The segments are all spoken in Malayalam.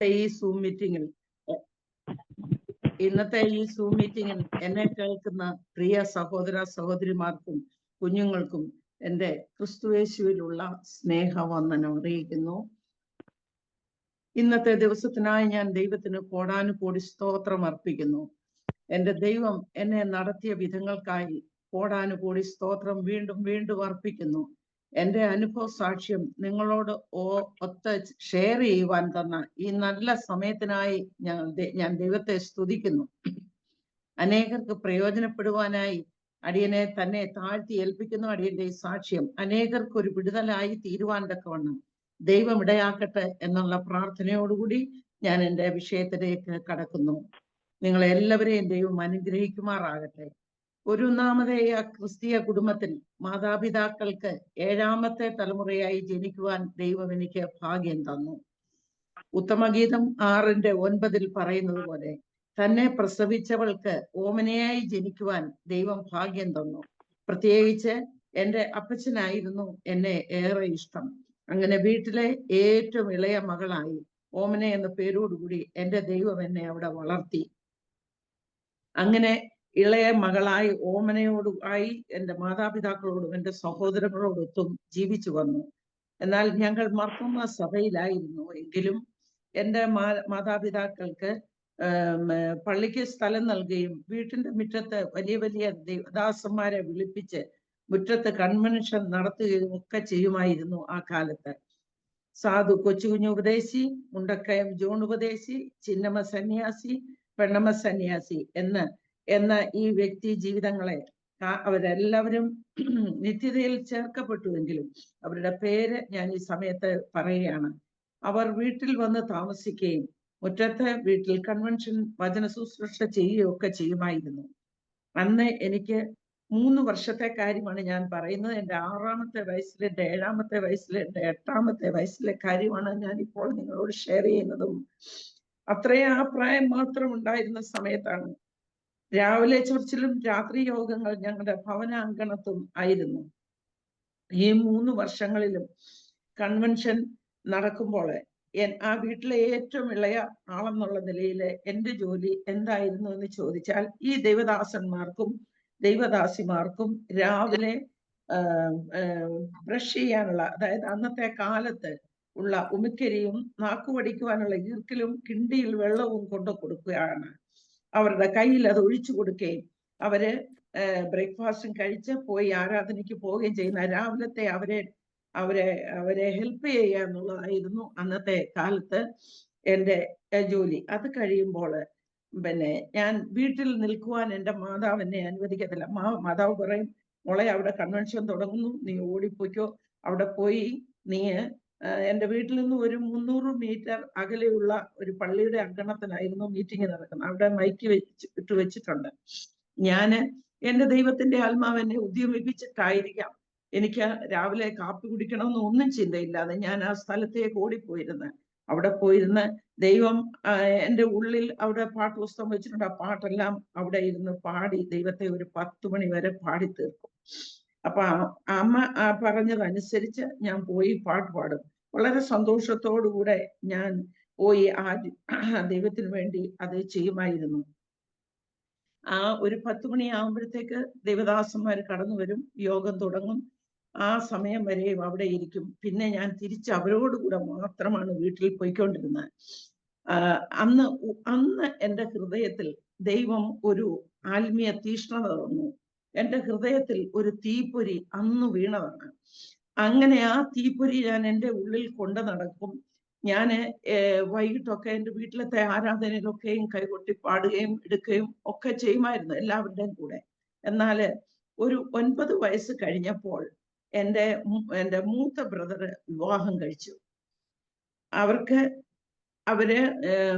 ഇന്നത്തെ ഈ സൂം മീറ്റിങ്ങിൽ എന്നെ കേൾക്കുന്ന പ്രിയ സഹോദര സഹോദരിമാർക്കും കുഞ്ഞുങ്ങൾക്കും എൻ്റെ ക്രിസ്തുയേശുവിലുള്ള സ്നേഹവന്ദനം അറിയിക്കുന്നു. ഇന്നത്തെ ദിവസത്തിനായി ഞാൻ ദൈവത്തിന് കോടാനുകോടി സ്തോത്രം അർപ്പിക്കുന്നു. എൻ്റെ ദൈവം എന്നെ നടത്തിയ വിധങ്ങൾക്കായി കോടാനുകോടി സ്തോത്രം വീണ്ടും വീണ്ടും അർപ്പിക്കുന്നു. എൻ്റെ അനുഭവ സാക്ഷ്യം നിങ്ങളോട് ഒത്ത് ഷെയർ ചെയ്യുവാൻ തന്ന ഈ നല്ല സമയത്തിനായി ഞാൻ ദൈവത്തെ സ്തുതിക്കുന്നു. അനേകർക്ക് പ്രയോജനപ്പെടുവാനായി അടിയനെ തന്നെ താഴ്ത്തി ഏൽപ്പിക്കുന്നു. അടിയന്റെ ഈ സാക്ഷ്യം അനേകർക്ക് ഒരു വിടുതലായി തീരുവാൻ തക്കവണ്ണം ദൈവം ഇടയാക്കട്ടെ എന്നുള്ള പ്രാർത്ഥനയോടുകൂടി ഞാൻ എൻ്റെ വിഷയത്തിലേക്ക് കടക്കുന്നു. നിങ്ങളെല്ലാവരെയും ദൈവം അനുഗ്രഹിക്കുമാറാകട്ടെ. ഒരു നാമതേയ ക്രിസ്തീയ കുടുംബത്തിൽ മാതാപിതാക്കൾക്ക് 7ാമത്തെ തലമുറയായി ജനിക്കുവാൻ ദൈവം എനിക്ക് ഭാഗ്യം തന്നു. ഉത്തമഗീതം 6:9 പറയുന്നത് പോലെ തന്നെ പ്രസവിച്ചവൾക്ക് ഓമനയായി ജനിക്കുവാൻ ദൈവം ഭാഗ്യം തന്നു. പ്രത്യേകിച്ച് എൻ്റെ അപ്പച്ചനായിരുന്നു എന്നെ ഏറെ ഇഷ്ടം. അങ്ങനെ വീട്ടിലെ ഏറ്റവും ഇളയ മകളായി ഓമന എന്ന പേരോടുകൂടി എൻ്റെ ദൈവം എന്നെ അവിടെ വളർത്തി. അങ്ങനെ ഇളയ മകളായി ഓമനയോടുമായി എൻ്റെ മാതാപിതാക്കളോടും എൻ്റെ സഹോദരങ്ങളോടൊത്തും ജീവിച്ചു വന്നു. എന്നാൽ ഞങ്ങൾ മർത്തോമ സഭയിലായിരുന്നു. എങ്കിലും എൻ്റെ മാതാപിതാക്കൾക്ക് പള്ളിക്ക് സ്ഥലം നൽകുകയും വീട്ടിൻ്റെ മുറ്റത്ത് വലിയ വലിയ ദേവദാസന്മാരെ വിളിപ്പിച്ച് മുറ്റത്ത് കൺവെൻഷൻ നടത്തുകയും ഒക്കെ ചെയ്യുമായിരുന്നു. ആ കാലത്ത് സാധു കൊച്ചുകുഞ്ഞു ഉപദേശി, മുണ്ടക്കയം ജോൺ ഉപദേശി, ചിന്നമ്മ സന്യാസി, പെണ്ണമ്മ സന്യാസി എന്ന ഈ വ്യക്തി ജീവിതങ്ങളെ അവരെല്ലാവരും നിത്യതയിൽ ചേർക്കപ്പെട്ടുവെങ്കിലും അവരുടെ പേര് ഞാൻ ഈ സമയത്ത് പറയുകയാണ്. അവർ വീട്ടിൽ വന്ന് താമസിക്കുകയും മുറ്റത്തെ വീട്ടിൽ കൺവെൻഷൻ വചന ശുശ്രൂഷ ചെയ്യുകയൊക്കെ ചെയ്യുമായിരുന്നു. അന്ന് എനിക്ക് 3 വർഷത്തെ കാര്യമാണ് ഞാൻ പറയുന്നത്. എൻ്റെ 6ാമത്തെ വയസ്സിൽ, എൻ്റെ 7ാമത്തെ വയസ്സിൽ, എൻ്റെ 8ാമത്തെ വയസ്സിലെ കാര്യമാണ് ഞാൻ ഇപ്പോൾ നിങ്ങളോട് ഷെയർ ചെയ്യുന്നതും. അത്രയും ആ പ്രായം മാത്രം ഉണ്ടായിരുന്ന സമയത്താണ് രാവിലെ ചർച്ചിലും രാത്രി യോഗങ്ങൾ ഞങ്ങളുടെ ഭവനാങ്കണത്തും ആയിരുന്നു. ഈ 3 വർഷങ്ങളിലും കൺവെൻഷൻ നടക്കുമ്പോൾ ആ വീട്ടിലെ ഏറ്റവും ഇളയ ആളെന്നുള്ള നിലയിൽ എൻ്റെ ജോലി എന്തായിരുന്നു എന്ന് ചോദിച്ചാൽ, ഈ ദൈവദാസന്മാർക്കും ദൈവദാസിമാർക്കും രാവിലെ ബ്രഷ് ചെയ്യാനുള്ള, അതായത് അന്നത്തെ കാലത്ത് ഉള്ള ഉമിക്കരിയും നാക്കുപടിക്കുവാനുള്ള ഈർക്കിലും കിണ്ടിയിൽ വെള്ളവും കൊണ്ടു കൊടുക്കുകയാണ്. അവരുടെ കയ്യിൽ അത് ഒഴിച്ചു കൊടുക്കുകയും അവര് ബ്രേക്ക്ഫാസ്റ്റും കഴിച്ച് പോയി ആരാധനയ്ക്ക് പോവുകയും ചെയ്യുന്ന രാവിലത്തെ അവരെ ഹെൽപ്പ് ചെയ്യുക എന്നുള്ളതായിരുന്നു അന്നത്തെ കാലത്ത് എൻ്റെ ജോലി. അത് കഴിയുമ്പോൾ ഞാൻ വീട്ടിൽ നിൽക്കുവാൻ എൻ്റെ മാതാവ് എന്നെ അനുവദിക്കത്തില്ല. മാതാവ് പറയും, മോളെ അവിടെ കൺവെൻഷൻ തുടങ്ങുന്നു, നീ ഓടിപ്പോയിക്കോ, അവിടെ പോയി നീ എൻ്റെ വീട്ടിൽ നിന്ന് ഒരു 300 മീറ്റർ അകലെയുള്ള ഒരു പള്ളിയുടെ അങ്കണത്തിലായിരുന്നു മീറ്റിംഗ് നടക്കുന്നത്. അവിടെ മൈക്ക് ഇട്ട് വെച്ചിട്ടുണ്ട്. എൻ്റെ ദൈവത്തിന്റെ ആത്മാവ് എന്നെ ഉദ്യമിപ്പിച്ചിട്ടായിരിക്കാം എനിക്ക് രാവിലെ കാപ്പി കുടിക്കണമെന്ന് ഒന്നും ചിന്തയില്ലാതെ ഞാൻ ആ സ്ഥലത്തേക്ക് ഓടിപ്പോയിരുന്ന് അവിടെ പോയിരുന്ന് ദൈവം എൻ്റെ ഉള്ളിൽ അവിടെ പാട്ട് പുസ്തകം വെച്ചിട്ടുണ്ട്. ആ പാട്ടെല്ലാം അവിടെ ഇരുന്ന് പാടി ദൈവത്തെ ഒരു 10 മണി വരെ പാടി തീർക്കും. അപ്പൊ അമ്മ പറഞ്ഞതനുസരിച്ച് ഞാൻ പോയി പാട്ട് പാടും. വളരെ സന്തോഷത്തോടുകൂടെ ഞാൻ പോയി ദൈവത്തിന് വേണ്ടി അത് ചെയ്യുമായിരുന്നു. ആ ഒരു 10 മണിയാകുമ്പോഴത്തേക്ക് ദൈവദാസന്മാർ കടന്നു വരും, യോഗം തുടങ്ങും. ആ സമയം വരെയും അവിടെ ഇരിക്കും. പിന്നെ ഞാൻ തിരിച്ച് അവരോടുകൂടെ മാത്രമാണ് വീട്ടിൽ പോയിക്കൊണ്ടിരുന്നത്. അന്ന് എൻ്റെ ഹൃദയത്തിൽ ദൈവം ഒരു ആത്മീയ തീഷ്ണത തന്നു. എൻ്റെ ഹൃദയത്തിൽ ഒരു തീപ്പൊരി അന്ന് വീണതാണ്. അങ്ങനെ ആ തീപ്പൊരി ഞാൻ എൻ്റെ ഉള്ളിൽ കൊണ്ടു നടക്കും. ഞാൻ വൈകിട്ടൊക്കെ എൻ്റെ വീട്ടിലത്തെ ആരാധനയിലൊക്കെയും കൈകൊട്ടി പാടുകയും എടുക്കുകയും ഒക്കെ ചെയ്യുമായിരുന്നു എല്ലാവരുടെയും കൂടെ. എന്നാൽ ഒരു 9 വയസ്സ് കഴിഞ്ഞപ്പോൾ എൻ്റെ മൂത്ത ബ്രദർ വിവാഹം കഴിച്ചു. അവര്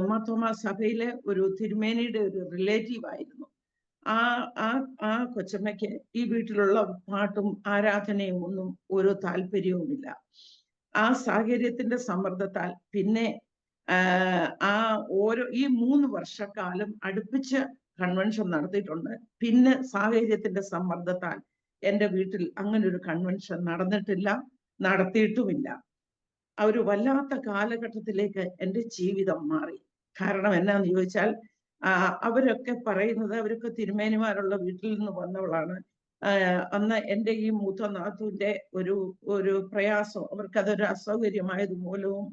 മാർത്തോമാ സഭയിലെ ഒരു തിരുമേനിയുടെ ഒരു റിലേറ്റീവ് ആയിരുന്നു. ആ കൊച്ചമ്മയ്ക്ക് ഈ വീട്ടിലുള്ള പാട്ടും ആരാധനയും ഒന്നും ഒരു താല്പര്യവുമില്ല. ആ സാഹചര്യത്തിന്റെ സമ്മർദ്ദത്താൽ പിന്നെ ഈ 3 വർഷക്കാലം അടുപ്പിച്ച് കൺവെൻഷൻ നടത്തിയിട്ടുണ്ട്. പിന്നെ സാഹചര്യത്തിന്റെ സമ്മർദ്ദത്താൽ എൻ്റെ വീട്ടിൽ അങ്ങനെ ഒരു കൺവെൻഷൻ നടന്നിട്ടില്ല, നടത്തിയിട്ടുമില്ല. ഒരു വല്ലാത്ത കാലഘട്ടത്തിലേക്ക് എൻ്റെ ജീവിതം മാറി. കാരണം എന്നാന്ന് ചോദിച്ചാൽ അവരൊക്കെ പറയുന്നത്, അവരൊക്കെ തിരുമേനിമാരുള്ള വീട്ടിൽ നിന്ന് വന്നവളാണ്. അന്ന് എൻ്റെ ഈ മൂത്ത നാത്തൂന്റെ ഒരു പ്രയാസം, അവർക്കതൊരു അസൗകര്യമായത് മൂലവും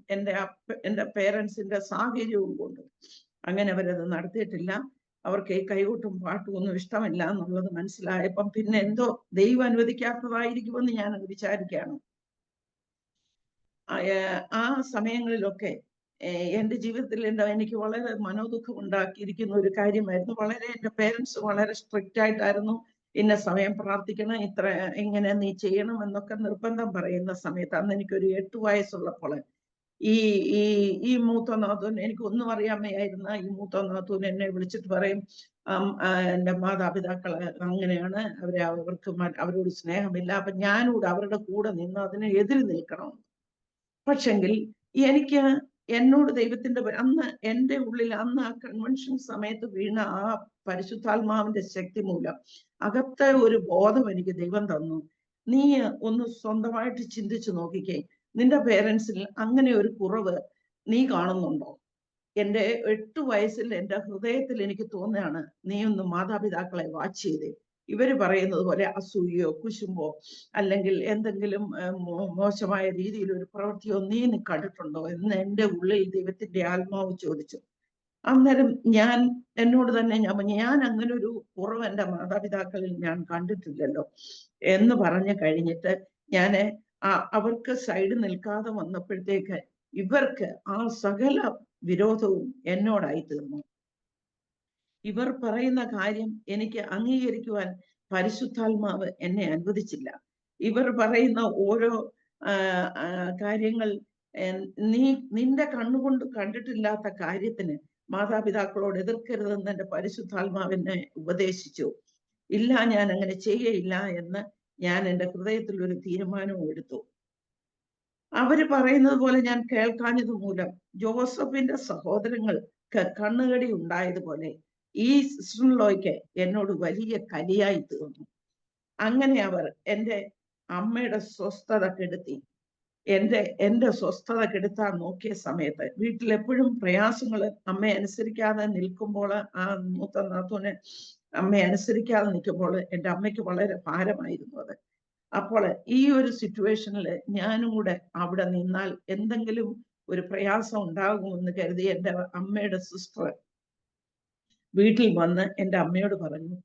എൻ്റെ പേരൻസിന്റെ സാഹചര്യവും കൊണ്ട് അങ്ങനെ അവരത് നടത്തിയിട്ടില്ല. അവർക്ക് ഈ കൈകൊട്ടും പാട്ടും ഒന്നും ഇഷ്ടമല്ല എന്നുള്ളത് മനസ്സിലായപ്പം പിന്നെ എന്തോ ദൈവം അനുവദിക്കാത്തതായിരിക്കുമെന്ന് ഞാൻ വിചാരിക്കുകയാണ്. ആ സമയങ്ങളിലൊക്കെ എൻ്റെ ജീവിതത്തിൽ എനിക്ക് വളരെ മനോദുഃഖം ഉണ്ടാക്കിയിരിക്കുന്ന ഒരു കാര്യമായിരുന്നു. എൻ്റെ പേരൻസ് വളരെ സ്ട്രിക്റ്റ് ആയിട്ടായിരുന്നു. ഇന്ന സമയം പ്രാർത്ഥിക്കണം, ഇങ്ങനെ നീ ചെയ്യണം എന്നൊക്കെ നിർബന്ധം പറയുന്ന സമയത്ത്, അന്ന് എനിക്കൊരു 8 വയസ്സുള്ളപ്പോൾ ഈ ഈ ഈ മൂത്ത നാത്തൂൻ, എനിക്ക് ഒന്നും അറിയാൻ വയ്യായിരുന്ന ഈ മൂത്ത നാത്തൂൻ എന്നെ വിളിച്ചിട്ട് പറയും, എൻ്റെ മാതാപിതാക്കള് അങ്ങനെയാണ്, അവരോട് സ്നേഹമില്ല, അപ്പൊ ഞാനൂടെ അവരുടെ കൂടെ നിന്ന് അതിനെ എതിര് നിൽക്കണം. പക്ഷെങ്കിൽ എനിക്ക് എന്നോട് ദൈവത്തിന്റെ അന്ന് എൻ്റെ ഉള്ളിൽ അന്ന് ആ കൺവെൻഷൻ സമയത്ത് വീണ ആ പരിശുദ്ധാത്മാവിന്റെ ശക്തി മൂലം അകത്തെ ഒരു ബോധം എനിക്ക് ദൈവം തന്നു. നീ ഒന്ന് സ്വന്തമായിട്ട് ചിന്തിച്ചു നോക്കിക്കേ, നിന്റെ പേരൻസിൽ അങ്ങനെ ഒരു കുറവ് നീ കാണുന്നുണ്ടോ? എൻ്റെ 8 വയസ്സിൽ എൻ്റെ ഹൃദയത്തിൽ എനിക്ക് തോന്നുകയാണ്, നീ ഒന്ന് മാതാപിതാക്കളെ വാച്ച് ചെയ്തേ. ഇവര് പറയുന്നത് പോലെ അസൂയയോ കുശുമ്പോ അല്ലെങ്കിൽ എന്തെങ്കിലും മോശമായ രീതിയിൽ ഒരു പ്രവൃത്തിയോ നീ കണ്ടിട്ടുണ്ടോ എന്ന് എൻ്റെ ഉള്ളിൽ ദൈവത്തിന്റെ ആത്മാവ് ചോദിച്ചു. അന്നേരം ഞാൻ എന്നോട് തന്നെ ഞാൻ അങ്ങനെ ഒരു കുറവ് എൻ്റെ മാതാപിതാക്കളിൽ ഞാൻ കണ്ടിട്ടില്ലല്ലോ എന്ന് പറഞ്ഞു കഴിഞ്ഞിട്ട് ഞാൻ അവർക്ക് സൈഡ് നിൽക്കാതെ വന്നപ്പോഴത്തേക്ക് ഇവർക്ക് ആ സകല വിരോധവും എന്നോടായി തീർന്നു. ഇവർ പറയുന്ന കാര്യം എനിക്ക് അംഗീകരിക്കുവാൻ പരിശുദ്ധാത്മാവ് എന്നെ അനുവദിച്ചില്ല. ഇവർ പറയുന്ന ഓരോ കാര്യങ്ങൾ നിന്റെ കണ്ണുകൊണ്ട് കണ്ടിട്ടില്ലാത്ത കാര്യത്തിന് മാതാപിതാക്കളോട് എതിർക്കരുതെന്ന് എൻ്റെ പരിശുദ്ധാത്മാവിനെ ഉപദേശിച്ചു. ഇല്ല, ഞാൻ അങ്ങനെ ചെയ്യയില്ല എന്ന് ഞാൻ എൻ്റെ ഹൃദയത്തിൽ ഒരു തീരുമാനവും എടുത്തു. അവര് പറയുന്നത് പോലെ ഞാൻ കേൾക്കാഞ്ഞത് മൂലം ജോസഫിന്റെ സഹോദരങ്ങൾക്ക് കണ്ണുകടി ഉണ്ടായതുപോലെ ഈ സിസ്റ്ററിലോയ്ക്ക് എന്നോട് വലിയ കലിയായി തീർന്നു. അങ്ങനെ അവർ എൻ്റെ അമ്മയുടെ സ്വസ്ഥത കെടുത്തി. എൻ്റെ സ്വസ്ഥത കെടുത്താൻ നോക്കിയ സമയത്ത് വീട്ടിൽ എപ്പോഴും പ്രയാസങ്ങൾ, അമ്മയെ അനുസരിക്കാതെ നിൽക്കുമ്പോൾ, ആ മൂത്ത നാത്തൂനെ അമ്മയെ അനുസരിക്കാതെ നിൽക്കുമ്പോൾ എൻ്റെ അമ്മയ്ക്ക് വളരെ ഭാരമായിരുന്നു അത്. അപ്പോൾ ഈ ഒരു സിറ്റുവേഷനിൽ ഞാനും കൂടെ അവിടെ നിന്നാൽ എന്തെങ്കിലും ഒരു പ്രയാസം ഉണ്ടാകുമെന്ന് കരുതി എൻ്റെ അമ്മയുടെ സിസ്റ്റർ വീട്ടിൽ വന്ന് എൻ്റെ അമ്മയോട് പറഞ്ഞു,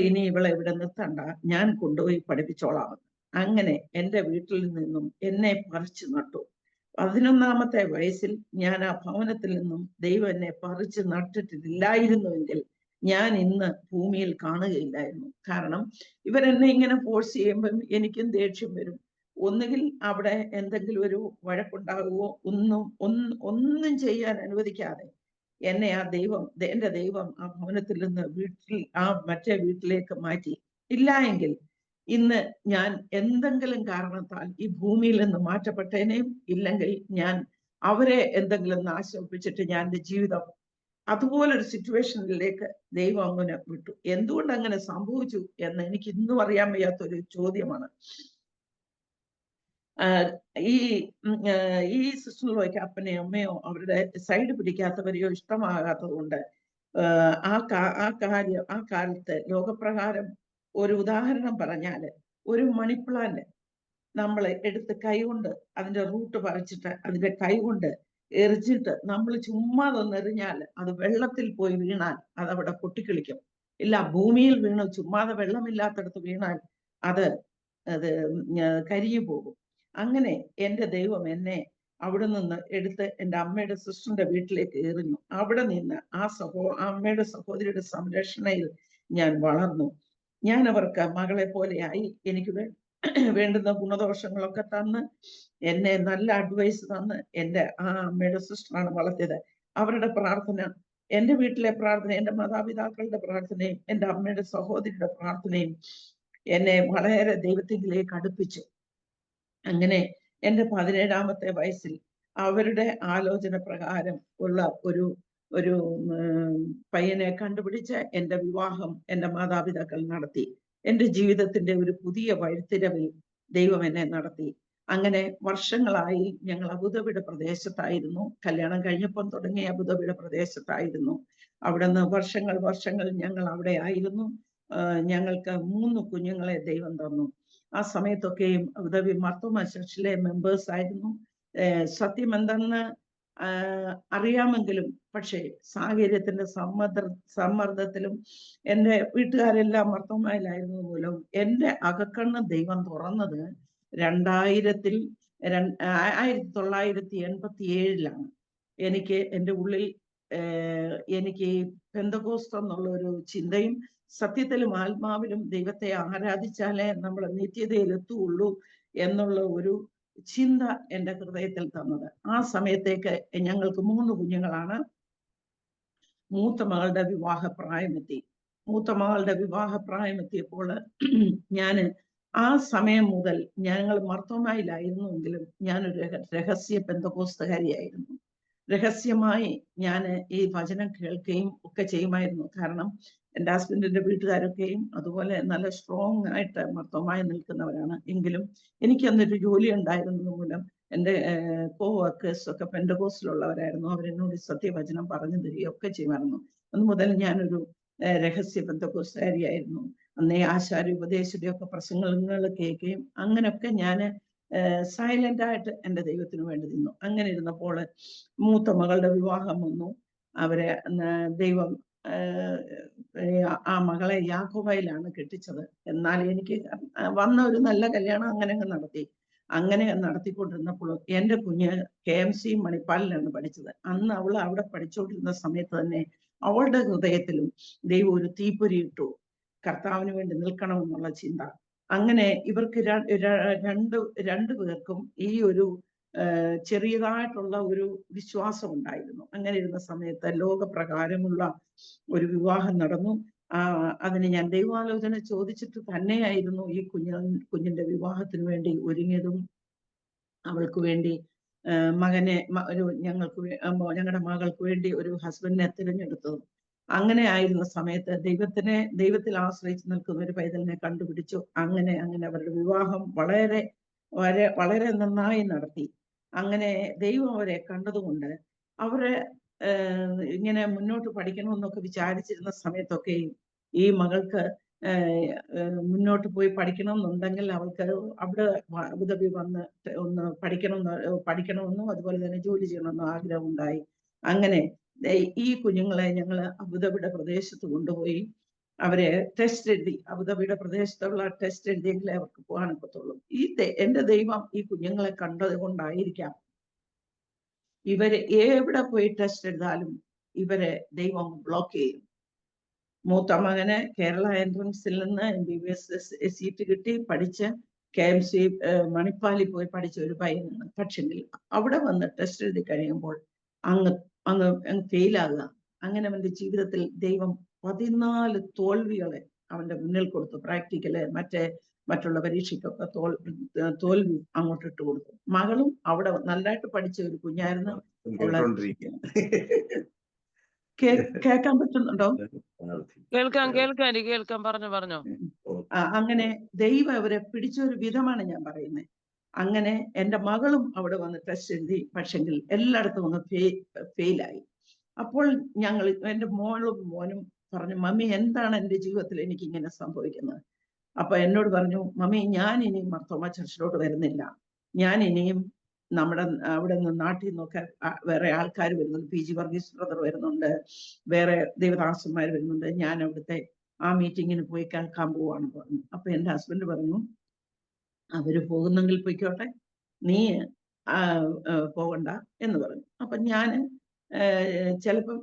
ഇനി ഇവളെ ഇവിടെ നിർത്തണ്ട, ഞാൻ കൊണ്ടുപോയി പഠിപ്പിച്ചോളാം. അങ്ങനെ എൻ്റെ വീട്ടിൽ നിന്നും എന്നെ പറിച്ചു നട്ടു. 11ാമത്തെ വയസ്സിൽ ഞാൻ ആ ഭവനത്തിൽ നിന്നും ദൈവം എന്നെ പറിച്ചു നട്ടിട്ടില്ലായിരുന്നുവെങ്കിൽ ഞാൻ ഇന്ന് ഭൂമിയിൽ കാണുകയില്ലായിരുന്നു. കാരണം ഇവരെന്നെ ഇങ്ങനെ ഫോഴ്സ് ചെയ്യുമ്പം എനിക്കും ദേഷ്യം വരും. ഒന്നുകിൽ അവിടെ എന്തെങ്കിലും ഒരു വഴക്കുണ്ടാകുമോ, ഒന്നും ചെയ്യാൻ അനുവദിക്കാതെ എന്നെ എൻ്റെ ദൈവം ആ ഭവനത്തിൽ നിന്ന് മറ്റേ വീട്ടിലേക്ക് മാറ്റി. ഇല്ല എങ്കിൽ ഇന്ന് ഞാൻ എന്തെങ്കിലും കാരണത്താൽ ഈ ഭൂമിയിൽ നിന്ന് മാറ്റപ്പെട്ടേനെയും, ഇല്ലെങ്കിൽ ഞാൻ അവരെ എന്തെങ്കിലും നാശിപ്പിച്ചിട്ട് ഞാൻ എൻ്റെ ജീവിതം അതുപോലൊരു സിറ്റുവേഷനിലേക്ക് ദൈവം അങ്ങനെ വിട്ടു. എന്തുകൊണ്ട് അങ്ങനെ സംഭവിച്ചു എന്ന് എനിക്ക് ഇന്നും അറിയാൻ വയ്യാത്തൊരു ചോദ്യമാണ്. ഈ സിസ്റ്ററിലേക്ക് അപ്പനെയോ അമ്മയോ അവരുടെ സൈഡ് പിടിക്കാത്തവരെയോ ഇഷ്ടമാകാത്തത് കൊണ്ട് ആ കാലത്ത് ലോകപ്രകാരം ഒരു ഉദാഹരണം പറഞ്ഞാല്, ഒരു മണിപ്ലാന്റ് നമ്മൾ എടുത്ത് കൈകൊണ്ട് അതിന്റെ റൂട്ട് പറിച്ചിട്ട് അതിന്റെ കൈകൊണ്ട് എറിഞ്ഞിട്ട് നമ്മൾ ചുമ്മാ എറിഞ്ഞാൽ അത് വെള്ളത്തിൽ പോയി വീണാൽ അതവിടെ പൊട്ടിക്കിളിക്കും. ഇല്ല, ഭൂമിയിൽ വീണ് ചുമ്മാതെ വെള്ളമില്ലാത്തടത്ത് വീണാൽ അത് കരിഞ്ഞു പോകും. അങ്ങനെ എൻ്റെ ദൈവം എന്നെ അവിടെ നിന്ന് എടുത്ത് എൻ്റെ അമ്മയുടെ സിസ്റ്ററിന്റെ വീട്ടിലേക്ക് എറിഞ്ഞു. അവിടെ നിന്ന് അമ്മയുടെ സഹോദരിയുടെ സംരക്ഷണയിൽ ഞാൻ വളർന്നു. ഞാൻ അവർക്ക് മകളെ പോലെയായി. എനിക്ക് വേണ്ടുന്ന ഗുണദോഷങ്ങളൊക്കെ തന്ന് എന്നെ നല്ല അഡ്വൈസ് തന്ന് എൻ്റെ അമ്മയുടെ സിസ്റ്ററാണ് വളർത്തിയത്. അവരുടെ പ്രാർത്ഥന, എൻ്റെ വീട്ടിലെ പ്രാർത്ഥന, എൻ്റെ മാതാപിതാക്കളുടെ പ്രാർത്ഥനയും എൻ്റെ അമ്മയുടെ സഹോദരിയുടെ പ്രാർത്ഥനയും എന്നെ വളരെ ദൈവത്തിലേക്ക് അടുപ്പിച്ചു. അങ്ങനെ എൻ്റെ 17ാമത്തെ വയസ്സിൽ അവരുടെ ആലോചന പ്രകാരം ഉള്ള ഒരു പയ്യനെ കണ്ടുപിടിച്ച് എൻ്റെ വിവാഹം എൻ്റെ മാതാപിതാക്കൾ നടത്തി. എൻ്റെ ജീവിതത്തിന്റെ ഒരു പുതിയ വഴിത്തിരവിൽ ദൈവം എന്നെ നടത്തി. അങ്ങനെ വർഷങ്ങളായി ഞങ്ങൾ അബുദാബിയുടെ പ്രദേശത്തായിരുന്നു. കല്യാണം കഴിഞ്ഞപ്പം തുടങ്ങി അബുദാബിയുടെ പ്രദേശത്തായിരുന്നു. അവിടെ നിന്ന് വർഷങ്ങൾ ഞങ്ങൾ അവിടെ ആയിരുന്നു. ഞങ്ങൾക്ക് 3 കുഞ്ഞുങ്ങളെ ദൈവം തന്നു. ആ സമയത്തൊക്കെയും അബുദാബി മർത്തോമ ചർച്ചിലെ മെമ്പേഴ്സ് ആയിരുന്നു. സത്യം എന്തെന്ന് അറിയാമെങ്കിലും പക്ഷേ സാഹചര്യത്തിന്റെ സമ്മർദ്ദത്തിലും എൻ്റെ വീട്ടുകാരെല്ലാം മർത്തോമയിലായിരുന്നു മൂലം എൻ്റെ അകക്കണ്ണ് ദൈവം തുറന്നത് 1987 എനിക്ക് എൻ്റെ ഉള്ളിൽ എനിക്ക് പെന്തക്കോസ്ത് എന്നുള്ള ഒരു ചിന്തയും സത്യത്തിലും ആത്മാവിലും ദൈവത്തെ ആരാധിച്ചാലേ നമ്മൾ നിത്യതയിൽ എത്തുകയുള്ളൂ എന്നുള്ള ഒരു ചിന്ത എൻ്റെ ഹൃദയത്തിൽ തന്നത്. ആ സമയത്തേക്ക് ഞങ്ങൾക്ക് 3 കുഞ്ഞുങ്ങളാണ്. മൂത്ത മകളുടെ വിവാഹപ്രായമെത്തിയപ്പോൾ ഞാൻ ആ സമയം മുതൽ ഞങ്ങൾ മർത്തോമയിലായിരുന്നുവെങ്കിലും ഞാനൊരു രഹസ്യ പെന്തക്കോസ്തുകാരിയായിരുന്നു. രഹസ്യമായി ഞാൻ ഈ വചനം കേൾക്കുകയും ഒക്കെ ചെയ്യുമായിരുന്നു. കാരണം എൻ്റെ ഹസ്ബൻഡിന്റെ വീട്ടുകാരൊക്കെയും അതുപോലെ നല്ല സ്ട്രോങ് ആയിട്ട് മർത്തോമായി നിൽക്കുന്നവരാണ്. എങ്കിലും എനിക്ക് അന്നൊരു ജോലി ഉണ്ടായിരുന്നത് മൂലം എൻ്റെ കോവർക്കേഴ്സ് ഒക്കെ പെന്തക്കോസ്റ്റിലുള്ളവരായിരുന്നു. അവരെന്നോട് സത്യവചനം പറഞ്ഞു തരികയൊക്കെ ചെയ്യുമായിരുന്നു. അന്ന് മുതൽ ഞാനൊരു രഹസ്യ പെന്തക്കോസ്തുകാരിയായിരുന്നു. അന്നേ ആശാരി ഉപദേശിയുടെയൊക്കെ പ്രസംഗങ്ങൾ കേൾക്കുകയും അങ്ങനെയൊക്കെ ഞാൻ സൈലന്റ് ആയിട്ട് എൻ്റെ ദൈവത്തിന് വേണ്ടി നിന്നു. അങ്ങനെ ഇരുന്നപ്പോൾ മൂത്ത മകളുടെ വിവാഹം വന്നു. അവരെ ദൈവം ആ മകളെ യാക്കോബയിലാണ് കെട്ടിച്ചത്. എന്നാൽ എനിക്ക് വന്ന ഒരു നല്ല കല്യാണം അങ്ങനെ നടത്തിക്കൊണ്ടിരുന്നപ്പോൾ എൻ്റെ കുഞ്ഞ് KMC മണിപ്പാലിലാണ് പഠിച്ചത്. അന്ന് അവൾ അവിടെ പഠിച്ചുകൊണ്ടിരുന്ന സമയത്ത് തന്നെ അവളുടെ ഹൃദയത്തിലും ദൈവം ഒരു തീപ്പൊരി ഇട്ടു, കർത്താവിന് വേണ്ടി നിൽക്കണമെന്നുള്ള ചിന്ത. അങ്ങനെ ഇവർക്ക് രണ്ടു പേർക്കും ഈ ഒരു ചെറിയതായിട്ടുള്ള ഒരു വിശ്വാസം ഉണ്ടായിരുന്നു. അങ്ങനെ ഇരുന്ന സമയത്ത് ലോകപ്രകാരമുള്ള ഒരു വിവാഹം നടന്നു. അതിന് ഞാൻ ദൈവാലോചന ചോദിച്ചിട്ട് തന്നെയായിരുന്നു ഈ കുഞ്ഞിന്റെ വിവാഹത്തിന് വേണ്ടി ഒരുങ്ങിയതും. അവൾക്ക് വേണ്ടി ഞങ്ങളുടെ മകൾക്ക് വേണ്ടി ഒരു ഹസ്ബൻഡിനെ തിരഞ്ഞെടുത്തതും. അങ്ങനെ ആയിരുന്ന സമയത്ത് ദൈവത്തിൽ ആശ്രയിച്ച് നിൽക്കുന്ന ഒരു പൈതലിനെ കണ്ടുപിടിച്ചു. അങ്ങനെ അവരുടെ വിവാഹം വളരെ നന്നായി നടത്തി. അങ്ങനെ ദൈവം അവരെ കണ്ടതുകൊണ്ട് അവരെ ഇങ്ങനെ മുന്നോട്ട് പഠിക്കണമെന്നൊക്കെ വിചാരിച്ചിരുന്ന സമയത്തൊക്കെയും ഈ മകൾക്ക് മുന്നോട്ട് പോയി പഠിക്കണം എന്നുണ്ടെങ്കിൽ അവൾക്ക് അവിടെ അബുദാബി വന്ന് ഒന്ന് പഠിക്കണമെന്നും അതുപോലെ തന്നെ ജോലി ചെയ്യണമെന്നും ആഗ്രഹം ഉണ്ടായി. അങ്ങനെ ഈ കുഞ്ഞുങ്ങളെ ഞങ്ങൾ അബുദാബിയുടെ പ്രദേശത്ത് കൊണ്ടുപോയി അവരെ ടെസ്റ്റ് എഴുതി. അബുദാബിയുടെ പ്രദേശത്തുള്ള ടെസ്റ്റ് എഴുതിയെങ്കിലേ അവർക്ക് പോകാനൊക്കത്തുള്ളൂ. എൻ്റെ ദൈവം ഈ കുഞ്ഞുങ്ങളെ കണ്ടത് കൊണ്ടായിരിക്കാം ഇവരെ എവിടെ പോയി ടെസ്റ്റ് എഴുതാലും ഇവരെ ദൈവം ബ്ലോക്ക് ചെയ്യും. മൂത്ത മകന് കേരള എൻട്രൻസിൽ നിന്ന് MBBS സീറ്റ് കിട്ടി പഠിച്ച് KMC മണിപ്പാലിൽ പോയി പഠിച്ച ഒരു പയ്യനാണ്. പക്ഷെങ്കിൽ അവിടെ വന്ന് ടെസ്റ്റ് എഴുതി കഴിയുമ്പോൾ അങ്ങ് ഫെയിലാകുക. അങ്ങനെ അവന്റെ ജീവിതത്തിൽ ദൈവം 14 തോൽവികളെ അവന്റെ മുന്നിൽ കൊടുത്തു. പ്രാക്ടിക്കല് മറ്റുള്ള പരീക്ഷയ്ക്കൊക്കെ തോൽവി അങ്ങോട്ട് ഇട്ട് കൊടുത്തു. മകളും അവിടെ നല്ലതായിട്ട് പഠിച്ച ഒരു കുഞ്ഞായിരുന്നു. കേൾക്കാൻ പറ്റുന്നുണ്ടോ? കേൾക്കാം പറഞ്ഞോ. അങ്ങനെ ദൈവം അവരെ പിടിച്ച ഒരു വിധമാണ് ഞാൻ പറയുന്നത്. അങ്ങനെ എൻ്റെ മകളും അവിടെ വന്ന് ടെസ്റ്റ് എഴുതി. പക്ഷെങ്കിൽ എല്ലായിടത്തും അങ്ങ് ഫെയിലായി. അപ്പോൾ എൻ്റെ മോനും പറഞ്ഞു, മമ്മി എന്താണ് എൻ്റെ ജീവിതത്തിൽ എനിക്ക് ഇങ്ങനെ സംഭവിക്കുന്നത്? അപ്പൊ എന്നോട് പറഞ്ഞു, മമ്മി ഞാൻ ഇനിയും മർത്തോമ ചർച്ചിലോട്ട് വരുന്നില്ല. ഞാൻ ഇനിയും അവിടെ നിന്ന് നാട്ടിൽ നിന്നൊക്കെ വേറെ ആൾക്കാർ വരുന്നുണ്ട്. PG വർഗീസ് ബ്രദർ വരുന്നുണ്ട്, വേറെ ദേവദാസന്മാർ വരുന്നുണ്ട്. ഞാൻ അവിടുത്തെ ആ മീറ്റിങ്ങിന് പോയി കേൾക്കാൻ പോവാണ് പറഞ്ഞു. അപ്പൊ എൻ്റെ ഹസ്ബൻഡ് പറഞ്ഞു, അവര് പോകുന്നെങ്കിൽ പോയിക്കോട്ടെ, നീ പോകണ്ട എന്ന് പറഞ്ഞു. അപ്പൊ ഞാൻ ചിലപ്പം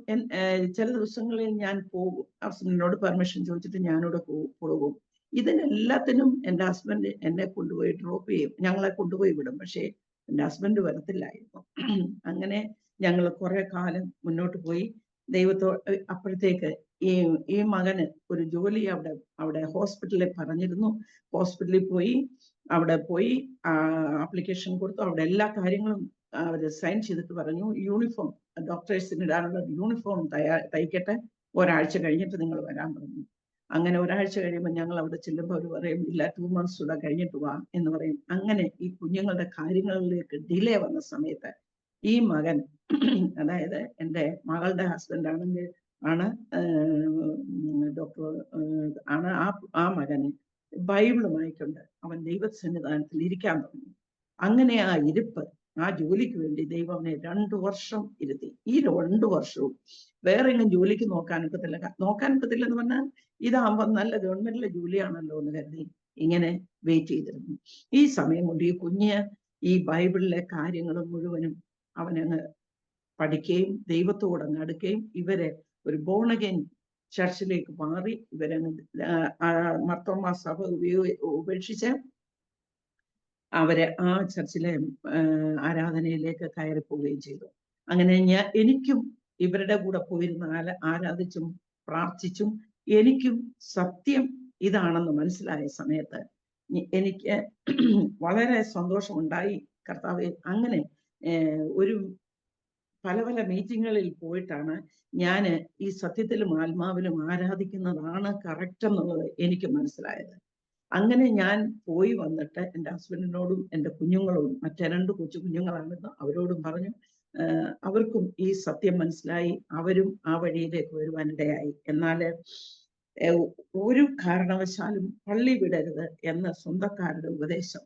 ചില ദിവസങ്ങളിൽ ഞാൻ പോകും. ഹസ്ബൻഡിനോട് പെർമിഷൻ ചോദിച്ചിട്ട് ഞാനിവിടെ പോകും. ഇതിനെല്ലാത്തിനും എൻ്റെ ഹസ്ബൻഡ് എന്നെ കൊണ്ടുപോയി ഡ്രോപ്പ് ചെയ്യും, ഞങ്ങളെ കൊണ്ടുപോയി വിടും. പക്ഷേ എൻ്റെ ഹസ്ബൻഡ് വരത്തില്ലായിരുന്നു. അങ്ങനെ ഞങ്ങൾ കുറെ കാലം മുന്നോട്ട് പോയി. അപ്പോഴത്തേക്ക് ഈ മകന് ഒരു ജോലി അവിടെ ഹോസ്പിറ്റലിൽ പറഞ്ഞിരുന്നു. ഹോസ്പിറ്റലിൽ അവിടെ പോയി ആപ്ലിക്കേഷൻ കൊടുത്തു. അവിടെ എല്ലാ കാര്യങ്ങളും അവർ സൈൻ ചെയ്തിട്ട് പറഞ്ഞു, യൂണിഫോം ഡോക്ടേഴ്സിന് ഇടാനുള്ള യൂണിഫോം തയ്ക്കട്ടെ, ഒരാഴ്ച കഴിഞ്ഞിട്ട് നിങ്ങൾ വരാൻ പറഞ്ഞു. അങ്ങനെ ഒരാഴ്ച കഴിയുമ്പോൾ ഞങ്ങൾ അവിടെ ചെല്ലുമ്പോൾ അവർ പറയും, ഇല്ല 2 months കൂടെ കഴിഞ്ഞിട്ട് വാ എന്ന് പറയും. അങ്ങനെ ഈ കുഞ്ഞുങ്ങളുടെ കാര്യങ്ങളിലേക്ക് ഡിലേ വന്ന സമയത്ത് ഈ മകൻ അതായത് എൻ്റെ മകളുടെ ഹസ്ബൻഡ് ആണെങ്കിൽ ആണ് ഡോക്ടർ ആണ് ആ മകന് ബൈബിളുമായിക്കൊണ്ട് അവൻ ദൈവസന്നിധാനത്തിൽ ഇരിക്കാൻ തുടങ്ങി. അങ്ങനെ ആ ഇരിപ്പ്, ആ ജോലിക്ക് വേണ്ടി ദൈവം അവനെ 2 വർഷം ഇരുത്തി. ഈ 2 വർഷവും വേറെ എങ്ങും ജോലിക്ക് നോക്കാനൊക്കത്തില്ല എന്ന് പറഞ്ഞാൽ ഇതാകുമ്പോൾ നല്ല ഗവൺമെന്റിലെ ജോലിയാണല്ലോ എന്ന് കരുതി ഇങ്ങനെ വെയിറ്റ് ചെയ്തിരുന്നു. ഈ സമയം കൊണ്ട് ഈ കുഞ്ഞ് ഈ ബൈബിളിലെ കാര്യങ്ങൾ മുഴുവനും അവനങ്ങ് പഠിക്കുകയും ദൈവത്തോടങ്ങ് അടുക്കുകയും ഇവരെ ഒരു ബോൺ അഗൈൻ ചർച്ചിലേക്ക് മാറി ഇവരങ്ങ് മർത്തോമാ സഭ ഉപേക്ഷിച്ച് അവരെ ആ ചർച്ചിലെ ആരാധനയിലേക്ക് കയറിപ്പോവുകയും ചെയ്തു. അങ്ങനെ എനിക്കും ഇവരുടെ കൂടെ പോയിരുന്ന് ആരാധിച്ചും പ്രാർത്ഥിച്ചും എനിക്കും സത്യം ഇതാണെന്ന് മനസ്സിലായ സമയത്ത് എനിക്ക് വളരെ സന്തോഷമുണ്ടായി. കർത്താവെ, അങ്ങനെ ഒരു പല പല മീറ്റിങ്ങുകളിൽ പോയിട്ടാണ് ഞാൻ ഈ സത്യത്തിലും ആത്മാവിലും ആരാധിക്കുന്നതാണ് കറക്റ്റ് എന്നുള്ളത് എനിക്ക് മനസ്സിലായത്. അങ്ങനെ ഞാൻ പോയി വന്നിട്ട് എൻ്റെ ഹസ്ബൻഡിനോടും എൻ്റെ കുഞ്ഞുങ്ങളോടും, മറ്റേ 2 കൊച്ചു കുഞ്ഞുങ്ങളാണെന്ന് അവരോടും പറഞ്ഞു. അവർക്കും ഈ സത്യം മനസ്സിലായി. അവരും ആ വഴിയിലേക്ക് വരുവാനിടയായി. എന്നാൽ ഒരു കാരണവശാലും പള്ളി വിടരുത് എന്ന സ്വന്തക്കാരുടെ ഉപദേശം.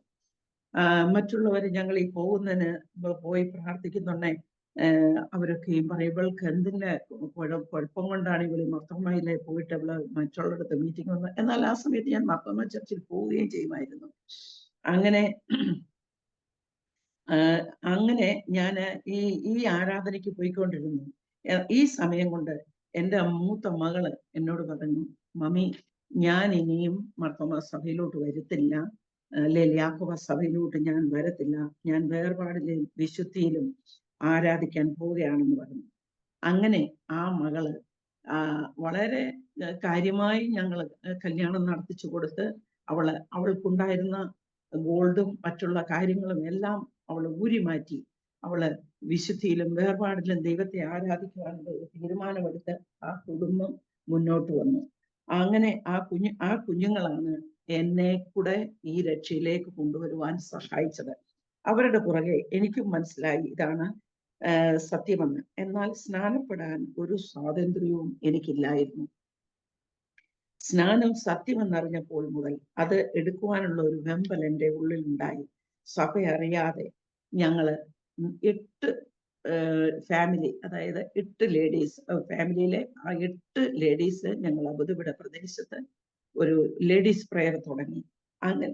മറ്റുള്ളവർ ഞങ്ങൾ ഈ പോകുന്നതിന് പോയി പ്രാർത്ഥിക്കുന്നുണ്ടെ അവരൊക്കെയും പറയും, ഇവൾക്ക് എന്തിന്റെ കുഴപ്പം കൊണ്ടാണ് ഇവള് മർത്തോമയിലെ പോയിട്ട് ഇവള് മറ്റുള്ളിടത്ത് മീറ്റിംഗ് വന്നത്. എന്നാൽ ആ സമയത്ത് ഞാൻ മർത്തോമ ചർച്ചിൽ പോവുകയും ചെയ്യുമായിരുന്നു. അങ്ങനെ ഞാൻ ഈ ആരാധനയ്ക്ക് പോയിക്കൊണ്ടിരുന്നു. ഈ സമയം കൊണ്ട് എൻ്റെ മൂത്ത മകള് എന്നോട് പറഞ്ഞു, മമ്മി, ഞാൻ ഇനിയും മർത്തോമ സഭയിലോട്ട് വരത്തില്ല, യാക്കോബ സഭയിലോട്ട് ഞാൻ വരത്തില്ല, ഞാൻ വേർപാടിലും വിശുദ്ധിയിലും ആരാധിക്കാൻ പോവുകയാണെന്ന് പറഞ്ഞു. അങ്ങനെ ആ മകള് വളരെ കാര്യമായി ഞങ്ങൾ കല്യാണം നടത്തിച്ചു കൊടുത്ത് അവൾക്കുണ്ടായിരുന്ന ഗോൾഡും മറ്റുള്ള കാര്യങ്ങളും എല്ലാം അവൾ ഊരി മാറ്റി അവള് വിശുദ്ധിയിലും വേർപാടിലും ദൈവത്തെ ആരാധിക്കുവാനുള്ള ഒരു തീരുമാനമെടുത്ത് ആ കുടുംബം മുന്നോട്ട് വന്നു. അങ്ങനെ ആ കുഞ്ഞുങ്ങളാണ് എന്നെ കൂടെ ഈ രക്ഷയിലേക്ക് കൊണ്ടുവരുവാൻ സഹായിച്ചത്. അവരുടെ പുറകെ എനിക്കും മനസ്സിലായി ഇതാണ് സത്യമെന്ന്. എന്നാൽ സ്നാനപ്പെടാൻ ഒരു സ്വാതന്ത്ര്യവും എനിക്കില്ലായിരുന്നു. സ്നാനം സത്യമെന്നറിഞ്ഞപ്പോൾ മുതൽ അത് എടുക്കുവാനുള്ള ഒരു വെമ്പൽ എൻ്റെ ഉള്ളിൽ ഉണ്ടായി. സഭ അറിയാതെ ഞങ്ങള് 8 ഫാമിലി, അതായത് 8 ലേഡീസ്, ഫാമിലിയിലെ ആ 8 ലേഡീസ് ഞങ്ങൾ അബുദാബിയുടെ പ്രദേശത്ത് ഒരു ലേഡീസ് പ്രെയർ തുടങ്ങി. അങ്ങനെ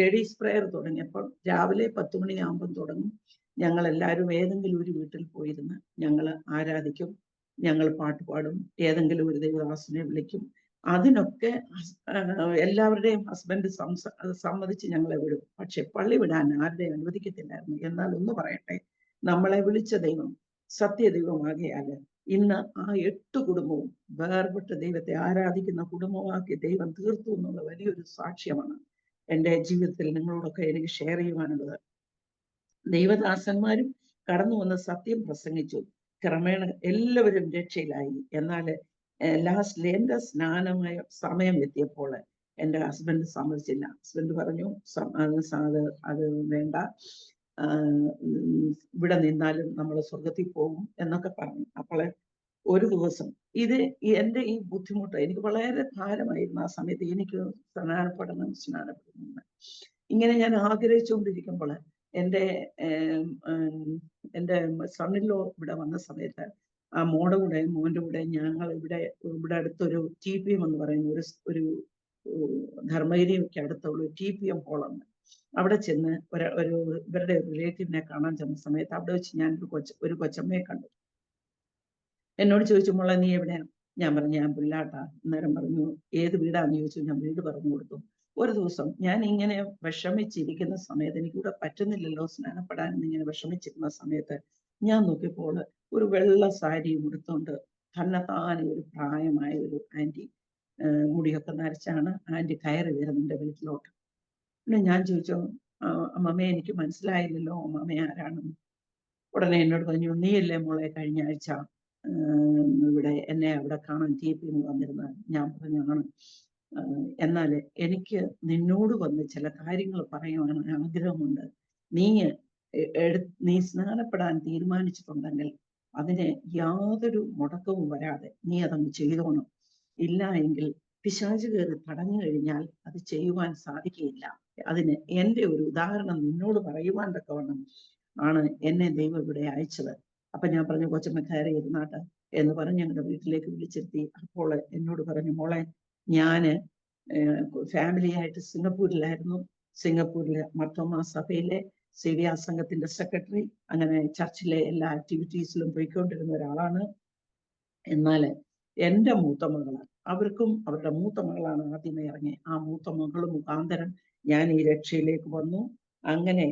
ലേഡീസ് പ്രെയർ തുടങ്ങിയപ്പോൾ രാവിലെ 10 മണിയാകുമ്പം തുടങ്ങും. ഞങ്ങൾ എല്ലാവരും ഏതെങ്കിലും ഒരു വീട്ടിൽ പോയിരുന്ന് ഞങ്ങൾ ആരാധിക്കും, ഞങ്ങൾ പാട്ട് പാടും, ഏതെങ്കിലും ഒരു ദൈവദാസനെ വിളിക്കും. അതിനൊക്കെ എല്ലാവരുടെയും ഹസ്ബൻഡ് സമ്മതിച്ച് ഞങ്ങളെ വിടും. പക്ഷെ പള്ളി വിടാൻ ആരുടെയും അനുവദിക്കത്തില്ലായിരുന്നു. എന്നാൽ ഒന്ന് പറയട്ടെ, നമ്മളെ വിളിച്ച ദൈവം സത്യദൈവമാകിയാല് ഇന്ന് ആ 8 കുടുംബവും വേർപെട്ട് ദൈവത്തെ ആരാധിക്കുന്ന കുടുംബമാക്കി ദൈവം തീർത്തു എന്നുള്ള വലിയൊരു സാക്ഷ്യമാണ് എൻ്റെ ജീവിതത്തിൽ നിങ്ങളോടൊക്കെ എനിക്ക് ഷെയർ ചെയ്യുവാനുള്ളത്. ദൈവദാസന്മാരും കടന്നു വന്ന് സത്യം പ്രസംഗിച്ചു. ക്രമേണ എല്ലാവരും രക്ഷയിലായി. എന്നാൽ ലാസ്റ്റിൽ എൻ്റെ സ്നാനമായ സമയം എത്തിയപ്പോൾ എൻ്റെ ഹസ്ബൻഡ് സമ്മതിച്ചില്ല. ഹസ്ബൻഡ് പറഞ്ഞു, അത് വേണ്ട, ഇവിടെ നിന്നാലും നമ്മൾ സ്വർഗത്തിൽ പോകും എന്നൊക്കെ പറഞ്ഞു. അപ്പോൾ ഒരു ദിവസം എൻ്റെ ഈ ബുദ്ധിമുട്ട് എനിക്ക് വളരെ ഭാരമായിരുന്നു. ആ സമയത്ത് എനിക്ക് സ്നാനപ്പെടണം. ഇങ്ങനെ ഞാൻ ആഗ്രഹിച്ചുകൊണ്ടിരിക്കുമ്പോൾ എൻ്റെ സണ്ണിലോ ഇവിടെ വന്ന സമയത്ത് ആ മോൻ്റെ കൂടെ ഞങ്ങൾ ഇവിടെ അടുത്തൊരു TPM എന്ന് പറയുന്ന ഒരു ധർമ്മഗിരിയൊക്കെ അടുത്തുള്ള TPM ഹോളുണ്ട്. അവിടെ ചെന്ന് ഇവരുടെ റിലേറ്റീവിനെ കാണാൻ ചെന്ന സമയത്ത് അവിടെ വെച്ച് ഞാൻ ഒരു കൊച്ചമ്മയെ കണ്ടു. എന്നോട് ചോദിച്ചു, മോളെ നീ എവിടെയാണ്? ഞാൻ പറഞ്ഞു, ഞാൻ പുല്ലാട്ടാ. അന്നേരം പറഞ്ഞു, ഏത് വീടാന്ന് ചോദിച്ചു. ഞാൻ വീട് പറഞ്ഞു കൊടുത്തു. ഒരു ദിവസം ഞാൻ ഇങ്ങനെ വിഷമിച്ചിരിക്കുന്ന സമയത്ത്, എനിക്കിവിടെ പറ്റുന്നില്ലല്ലോ സ്നാനപ്പെടാനെന്ന് ഇങ്ങനെ വിഷമിച്ചിരുന്ന സമയത്ത് ഞാൻ നോക്കിയപ്പോൾ ഒരു വെള്ള സാരി ഉടുത്തോണ്ട് തന്നെത്താനെ ഒരു പ്രായമായ ഒരു ആൻറ്റി, മുടിയൊക്കെ നരച്ചാണ് ആൻറ്റി കയറി വരുന്നുണ്ട് വീട്ടിലോട്ട്. പിന്നെ ഞാൻ ചോദിച്ചു, അമ്മമ്മയെ എനിക്ക് മനസ്സിലായില്ലല്ലോ, അമ്മമ്മ ആരാണെന്ന്. ഉടനെ എന്നോട് പറഞ്ഞു, നീയല്ലേ മോളെ കഴിഞ്ഞ ആഴ്ച ഇവിടെ എന്നെ അവിടെ കാണാൻ TPM വന്നിരുന്നത്? ഞാൻ പറഞ്ഞു, ആണ്. എന്നാൽ എനിക്ക് നിന്നോട് വന്ന് ചില കാര്യങ്ങൾ പറയുവാൻ ആഗ്രഹമുണ്ട്. നീ നീ സ്നാനപ്പെടാൻ തീരുമാനിച്ചിട്ടുണ്ടെങ്കിൽ അതിന് യാതൊരു മുടക്കവും വരാതെ നീ അതങ്ങ് ചെയ്തോണം. ഇല്ല എങ്കിൽ പിശാച് കയറി തടഞ്ഞു കഴിഞ്ഞാൽ അത് ചെയ്യുവാൻ സാധിക്കുകയില്ല. അതിന് എൻ്റെ ഒരു ഉദാഹരണം നിന്നോട് പറയുവാൻ തക്കവണ്ണം ആണ് എന്നെ ദൈവം ഇവിടെ അയച്ചത്. അപ്പൊ ഞാൻ പറഞ്ഞു, കൊച്ചമ്മ കയറി ഇരുന്നാട്ട് എന്ന് പറഞ്ഞ് ഞങ്ങളുടെ വീട്ടിലേക്ക് വിളിച്ചെത്തി. അപ്പോൾ എന്നോട് പറഞ്ഞു, മോളെ, ഞാന് ഫാമിലിയായിട്ട് സിംഗപ്പൂരിലായിരുന്നു. സിംഗപ്പൂരിലെ മർത്തോമാ സഭയിലെ സിഡിയ സംഘത്തിന്റെ സെക്രട്ടറി, അങ്ങനെ ചർച്ചിലെ എല്ലാ ആക്ടിവിറ്റീസിലും പോയിക്കൊണ്ടിരുന്ന ഒരാളാണ്. എന്നാൽ എൻ്റെ മൂത്ത മകള്, അവർക്കും അവരുടെ മൂത്ത മകളാണ് ആദ്യമേ ഇറങ്ങി. ആ മൂത്ത മകൾ മുഖാന്തരം ഞാൻ ഈ രക്ഷയിലേക്ക് വന്നു. അങ്ങനെ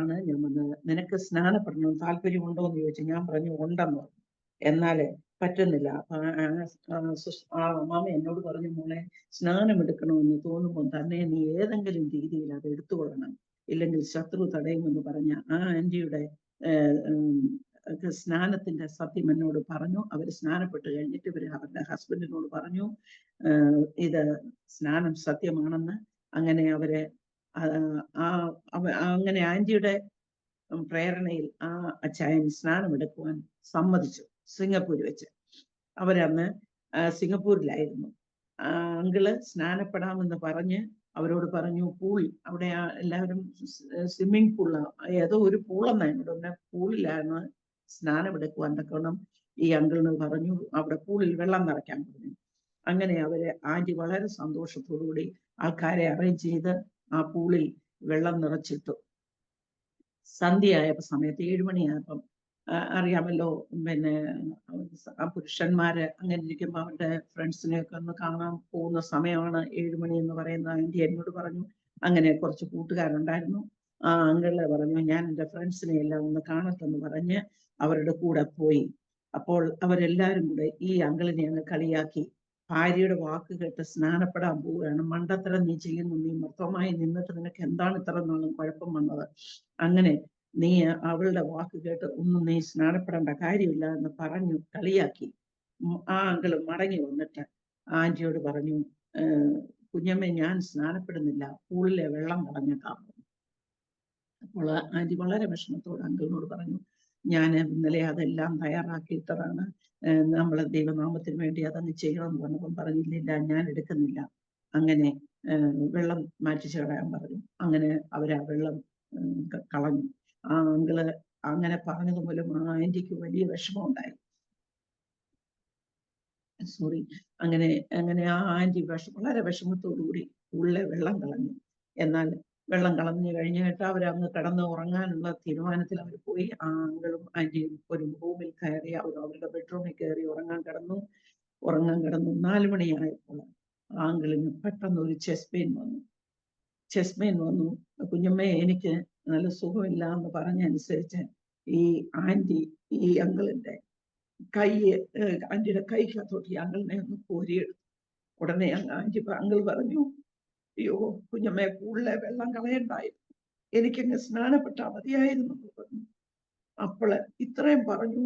ആണ് ഞാൻ വന്നത്. നിനക്ക് സ്നാനപ്പെടണം താല്പര്യമുണ്ടോ എന്ന് ചോദിച്ചു. ഞാൻ പറഞ്ഞു ഉണ്ടെന്ന് പറഞ്ഞു. എന്നാൽ പറ്റുന്നില്ല. മാമ എന്നോട് പറഞ്ഞു, മോളെ, സ്നാനം എടുക്കണമെന്ന് തോന്നുമ്പോൾ തന്നെ നീ ഏതെങ്കിലും രീതിയിൽ അത് എടുത്തുകൊള്ളണം, ഇല്ലെങ്കിൽ ശത്രു തടയുമെന്ന് പറഞ്ഞ ആ ആന്റിയുടെ സ്നാനത്തിന്റെ സത്യം എന്നോട് പറഞ്ഞു. അവർ സ്നാനപ്പെട്ട് കഴിഞ്ഞിട്ട് ഇവർ അവരുടെ ഹസ്ബൻഡിനോട് പറഞ്ഞു ഇത് സ്നാനം സത്യമാണെന്ന്. അങ്ങനെ അവരെ അങ്ങനെ ആന്റിയുടെ പ്രേരണയിൽ ആ അച്ചായൻ സ്നാനം എടുക്കുവാൻ സമ്മതിച്ചു. സിംഗപ്പൂർ വെച്ച് അവരന്ന് സിംഗപ്പൂരിലായിരുന്നു. അങ്കിള് സ്നാനപ്പെടാമെന്ന് പറഞ്ഞ് അവരോട് പറഞ്ഞു, പൂൾ അവിടെ എല്ലാവരും സ്വിമ്മിങ് പൂളിലാണ്, ഏതോ ഒരു പൂളെന്നാണ് എന്നോട് പറഞ്ഞ, പൂളിലാണ് സ്നാനം എടുക്കുവാൻ തക്കണം. ഈ അങ്കിളിന് പറഞ്ഞു അവിടെ പൂളിൽ വെള്ളം നിറയ്ക്കാൻ പറഞ്ഞു. അങ്ങനെ അവര് ആന്റി വളരെ സന്തോഷത്തോടുകൂടി ആൾക്കാരെ അറേഞ്ച് ചെയ്ത് ആ പൂളിൽ വെള്ളം നിറച്ചിട്ടു. സന്ധ്യയായപ്പോ സമയത്ത് 7 മണിയായപ്പം അറിയാമല്ലോ, പിന്നെ ആ പുരുഷന്മാര് അങ്ങനെ ഇരിക്കുമ്പോൾ അവരുടെ ഫ്രണ്ട്സിനെയൊക്കെ ഒന്ന് കാണാൻ പോകുന്ന സമയമാണ് 7 മണി എന്ന് പറയുന്ന. ആന്റി എന്നോട് പറഞ്ഞു, അങ്ങനെ കുറച്ച് കൂട്ടുകാരുണ്ടായിരുന്നു. ആ അങ്കിള് പറഞ്ഞു, ഞാൻ എൻ്റെ ഫ്രണ്ട്സിനെ എല്ലാം ഒന്ന് കാണട്ടെന്ന് പറഞ്ഞ് അവരുടെ കൂടെ പോയി. അപ്പോൾ അവരെല്ലാരും കൂടെ ഈ അങ്കിളിനെ അങ്ങ് കളിയാക്കി, ഭാര്യയുടെ വാക്ക് കേട്ട് സ്നാനപ്പെടാൻ പോവുകയാണ്, മണ്ടത്തരം നീ ചെയ്യുന്നു, നീ മൊത്തമായി നിന്നിട്ട് നിനക്ക് എന്താണ് ഇത്ര നാളും കുഴപ്പം വന്നത്, അങ്ങനെ നീ അവളുടെ വാക്ക് കേട്ട് ഒന്നും നീ സ്നാനപ്പെടേണ്ട കാര്യമില്ല എന്ന് പറഞ്ഞു കളിയാക്കി. ആ അങ്കിള് മടങ്ങി വന്നിട്ട് ആന്റിയോട് പറഞ്ഞു, കുഞ്ഞമ്മ, ഞാൻ സ്നാനപ്പെടുന്നില്ല, പൂളിലെ വെള്ളം കളഞ്ഞേക്കാം. അപ്പോൾ ആന്റി വളരെ വിഷമത്തോട് അങ്കിളിനോട് പറഞ്ഞു, ഞാൻ ഇന്നലെ അതെല്ലാം തയ്യാറാക്കിയിട്ടതാണ്, നമ്മളെ ദൈവനാമത്തിന് വേണ്ടി അതങ്ങ് ചെയ്യണമെന്ന് പറഞ്ഞപ്പം പറഞ്ഞില്ല, ഞാൻ എടുക്കുന്നില്ല. അങ്ങനെ വെള്ളം മാറ്റിച്ച് കളയാൻ പറഞ്ഞു. അങ്ങനെ അവരാ വെള്ളം കളഞ്ഞു. ആ അങ്കിള് അങ്ങനെ പറഞ്ഞത് മൂലം ആ ആന്റിക്ക് വലിയ വിഷമം ഉണ്ടായി. സോറി. അങ്ങനെ ആ ആന്റി വളരെ വിഷമത്തോടുകൂടി ഉള്ളിലെ വെള്ളം കളഞ്ഞു. എന്നാൽ വെള്ളം കളഞ്ഞു കഴിഞ്ഞിട്ട് അവരങ്ങ് കിടന്ന് ഉറങ്ങാനുള്ള തീരുമാനത്തിൽ അവർ പോയി. ആ അങ്കിളും ആന്റിയും ഒരു റൂമിൽ കയറി, അവരുടെ ബെഡ്റൂമിൽ കയറി ഉറങ്ങാൻ കിടന്നു. 4 മണിയായപ്പോൾ ആ അങ്കിളിന് പെട്ടെന്ന് ഒരു ചെസ്റ്റ് പെയിൻ വന്നു. കുഞ്ഞമ്മയെ, എനിക്ക് നല്ല സുഖമില്ല എന്ന് പറഞ്ഞനുസരിച്ച് ഈ ആന്റി ഈ അങ്കിളിന്റെ ആന്റിയുടെ കൈക്കകത്തോട്ട് ഈ അങ്കിളിനെ ഒന്ന് കോരിയെടുത്തു. ഉടനെ അങ്കിൾ പറഞ്ഞു, അയ്യോ കുഞ്ഞമ്മയെ, പൂളിലെ വെള്ളം കളയണ്ടായിരുന്നു, എനിക്കങ്ങ് സ്നാനപ്പെട്ടാൽ മതിയായിരുന്നു എന്ന് പറഞ്ഞു. അപ്പോൾ ഇത്രയും പറഞ്ഞു.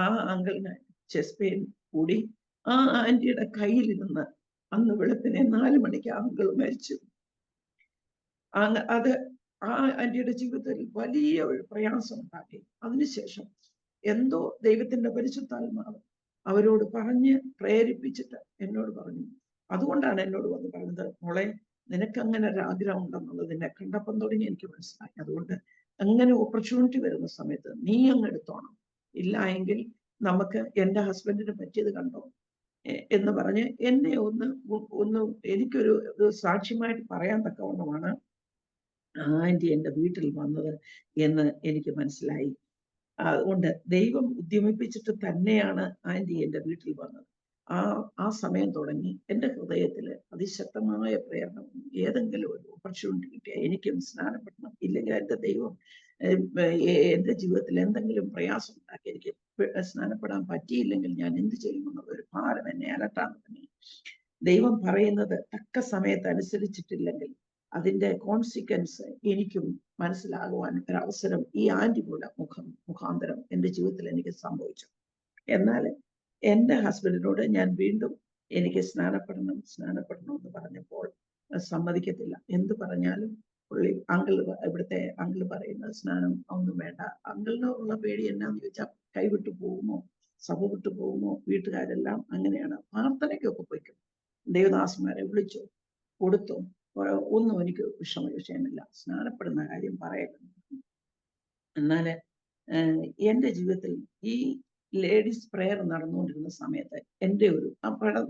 ആ അങ്കിളിന് ചെസ്റ്റ് പെയിൻ കൂടി. ആ ആന്റിയുടെ കയ്യിലിരുന്ന് അന്ന് വെളുപ്പിനെ 4 മണിക്ക് ആ അങ്കിൾ മരിച്ചു. അത് ആ ആന്റിയുടെ ജീവിതത്തിൽ വലിയ ഒരു പ്രയാസം ഉണ്ടാക്കി. അതിനുശേഷം എന്തോ ദൈവത്തിന്റെ പരിശുദ്ധാത്മാവ് അവരോട് പറഞ്ഞ് പ്രേരിപ്പിച്ചിട്ട് എന്നോട് പറഞ്ഞു. അതുകൊണ്ടാണ് എന്നോട് വന്ന് പറഞ്ഞത്, മോളെ, നിനക്ക് അങ്ങനെ ഒരു ആഗ്രഹം ഉണ്ടെന്നുള്ളത് എന്നെ കണ്ടപ്പം തുടങ്ങി എനിക്ക് മനസ്സിലായി. അതുകൊണ്ട് അങ്ങനെ ഓപ്പർച്യൂണിറ്റി വരുന്ന സമയത്ത് നീ അങ്ങ് എടുത്തോണം. ഇല്ല എങ്കിൽ നമുക്ക് എൻ്റെ ഹസ്ബൻഡിന് പറ്റിയത് കണ്ടോ എന്ന് പറഞ്ഞ് എന്നെ ഒന്ന് എനിക്കൊരു സാക്ഷ്യമായിട്ട് പറയാൻ തക്കവണ്ണമാണ് ആന്റി എൻ്റെ വീട്ടിൽ വന്നത് എന്ന് എനിക്ക് മനസ്സിലായി. അതുകൊണ്ട് ദൈവം ഉദ്യമിപ്പിച്ചിട്ട് തന്നെയാണ് ആന്റി എൻ്റെ വീട്ടിൽ വന്നത്. ആ സമയം തുടങ്ങി എൻ്റെ ഹൃദയത്തിൽ അതിശക്തമായ പ്രേരണ. ഏതെങ്കിലും ഒരു ഓപ്പർച്യൂണിറ്റി കിട്ടിയാൽ എനിക്കും സ്നാനപ്പെടണം, ഇല്ലെങ്കിൽ എൻ്റെ ദൈവം എൻ്റെ ജീവിതത്തിൽ എന്തെങ്കിലും പ്രയാസം ഉണ്ടാക്കി എനിക്ക് സ്നാനപ്പെടാൻ പറ്റിയില്ലെങ്കിൽ ഞാൻ എന്ത് ചെയ്യുമെന്നുള്ള ഒരു ഭാരം എന്നെ അലട്ടാൻ തുടങ്ങി. ദൈവം പറയുന്നത് തക്ക സമയത്ത് അനുസരിച്ചിട്ടില്ലെങ്കിൽ അതിന്റെ കോൺസിക്വൻസ് എനിക്കും മനസ്സിലാകുവാൻ ഒരവസരം ഈ ആന്റി മുഖാന്തരം എൻ്റെ ജീവിതത്തിൽ എനിക്ക് സംഭവിച്ചു. എന്നാൽ എൻ്റെ ഹസ്ബൻഡിനോട് ഞാൻ വീണ്ടും എനിക്ക് സ്നാനപ്പെടണം എന്ന് പറഞ്ഞപ്പോൾ സമ്മതിക്കത്തില്ല. എന്ത് പറഞ്ഞാലും പുള്ളി ഇവിടുത്തെ അങ്കിൾ പറയുന്നത് സ്നാനം ഒന്നും വേണ്ട. അങ്കിളിനുള്ള പേടി എന്നാന്ന് ചോദിച്ചാൽ കൈവിട്ടു പോകുമോ, സഭ വിട്ടു പോകുമോ, വീട്ടുകാരെല്ലാം അങ്ങനെയാണ്. പ്രാർത്ഥനയ്ക്കൊക്കെ പോയിക്കും, ദേവദാസന്മാരെ വിളിച്ചോ, കൊടുത്തോ, ഒന്നും എനിക്ക് വിഷയമില്ല. സ്നാനപ്പെടുന്ന കാര്യം പറയരുത്. എന്നാൽ എൻ്റെ ജീവിതത്തിൽ ഈ ലേഡീസ് പ്രെയർ നടന്നുകൊണ്ടിരുന്ന സമയത്ത് എൻ്റെ ഒരു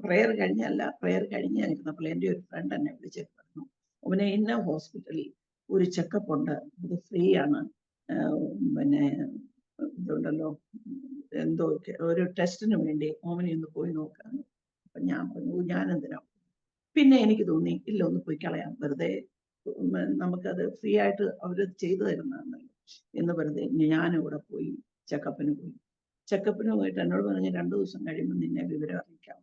പ്രെയർ കഴിഞ്ഞിരുന്നപ്പോൾ എൻ്റെ ഒരു ഫ്രണ്ട് എന്നെ വിളിച്ചിട്ട് പറഞ്ഞു, അവനെ ഇന്ന ഹോസ്പിറ്റലിൽ ഒരു ചെക്കപ്പ് ഉണ്ട്, ഇത് ഫ്രീ ആണ്, പിന്നെ ഇതുണ്ടല്ലോ, എന്തോ ഒരു ടെസ്റ്റിന് വേണ്ടി ഓമനെ ഒന്ന് പോയി നോക്കാന്ന്. അപ്പൊ ഞാൻ പറഞ്ഞു, ഞാൻ എന്തിനാ? പിന്നെ എനിക്ക് തോന്നി, ഇല്ല, ഒന്ന് പോയി കളയാം, വെറുതെ നമുക്കത് ഫ്രീ ആയിട്ട് അവർ ചെയ്തു തരുന്നതാണല്ലോ എന്ന് വെറുതെ ഞാനിവിടെ പോയി ചെക്കപ്പിന് പോയിട്ട് എന്നോട് പറഞ്ഞ് 2 ദിവസം കഴിയുമ്പോൾ നിന്നെ വിവരം അറിയിക്കാം.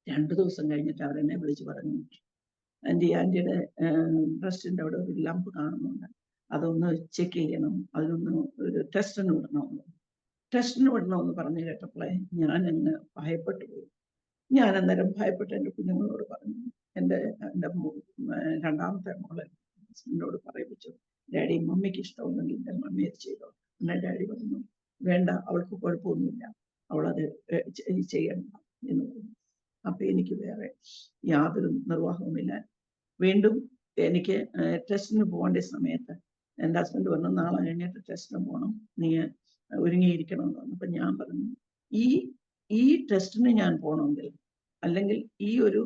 2 ദിവസം കഴിഞ്ഞിട്ട് അവരെന്നെ വിളിച്ച് പറഞ്ഞു, ആന്റിയുടെ ബ്രസ്റ്റിന്റെ അവിടെ ഒരു ലംപ് കാണുന്നുണ്ട്, അതൊന്ന് ചെക്ക് ചെയ്യണം, അതിനൊന്ന് ഒരു ടെസ്റ്റിന് വിടണമെന്ന് പറഞ്ഞു കേട്ടപ്പോഴേ ഞാൻ അങ്ങ് ഭയപ്പെട്ടു പോയി. ഞാൻ അന്നേരം ഭയപ്പെട്ട് എൻ്റെ കുഞ്ഞുങ്ങളോട് പറഞ്ഞു, എൻ്റെ രണ്ടാമത്തെ മോളെ എന്നോട് പറയിപ്പിച്ചു, ഡാഡി മമ്മിക്ക് ഇഷ്ടമുണ്ടെങ്കിൽ എൻ്റെ മമ്മി അത് ചെയ്തോ. എന്നാൽ ഡാഡി പറഞ്ഞു, വേണ്ട, അവൾക്ക് കുഴപ്പമൊന്നുമില്ല, അവളത് ചെയ്യണ്ട എന്ന് പറഞ്ഞു. അപ്പൊ എനിക്ക് വേറെ യാതൊരു നിർവാഹവുമില്ല. വീണ്ടും എനിക്ക് ടെസ്റ്റിന് പോകേണ്ട സമയത്ത് എൻ്റെ ഹസ്ബൻഡ് പറഞ്ഞു, നാളെ കഴിഞ്ഞിട്ട് ടെസ്റ്റിന് പോകണം, നീ ഒരുങ്ങിയിരിക്കണം എന്ന് പറഞ്ഞു. അപ്പൊ ഞാൻ പറഞ്ഞു, ഈ ടെസ്റ്റിന് ഞാൻ പോകണമെങ്കിൽ, അല്ലെങ്കിൽ ഈ ഒരു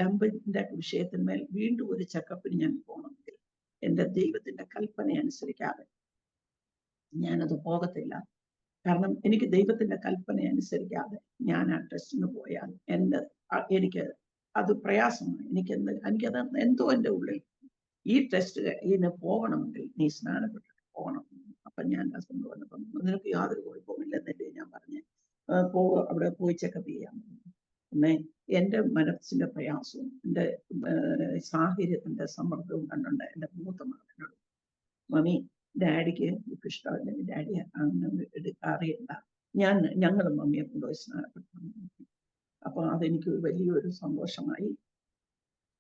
ലംബിന്റെ വിഷയത്തിന്മേൽ വീണ്ടും ഒരു ചെക്കപ്പിന് ഞാൻ പോകണമെങ്കിൽ എൻ്റെ ദൈവത്തിന്റെ കൽപ്പന അനുസരിക്കാതെ ഞാനത് പോകത്തില്ല. കാരണം എനിക്ക് ദൈവത്തിന്റെ കൽപ്പന അനുസരിക്കാതെ ഞാൻ ആ ടെസ്റ്റിന് പോയാൽ എനിക്ക് അത് പ്രയാസമാണ്. എനിക്കത് എന്തോ എൻ്റെ ഉള്ളിൽ ഈ ഇതിന് പോകണമെങ്കിൽ നീ സ്നാനപ്പെട്ടിട്ട് പോകണം. അപ്പൊ ഞാൻ ഹസ്ബൻഡ് പറഞ്ഞപ്പം, നിനക്ക് യാതൊരു കുഴപ്പമില്ലെന്നല്ലേ ഞാൻ പറഞ്ഞ് അവിടെ പോയി ചെക്കപ്പ് ചെയ്യാൻ. പിന്നെ എൻ്റെ മനസ്സിന്റെ പ്രയാസവും എൻ്റെ സാഹചര്യത്തിന്റെ സമ്മർദ്ദവും കണ്ടുണ്ട് എൻ്റെ മൂത്ത മകനോട്, മമ്മി ഡാഡിക്ക് ഇഷ്ടമല്ലെങ്കിൽ ഡാഡി അങ്ങനെ അറിയണ്ട, ഞങ്ങൾ മമ്മിയെ കൊണ്ടുപോയി സ്നാനപ്പെട്ടു. അപ്പൊ അതെനിക്ക് വലിയൊരു സന്തോഷമായി.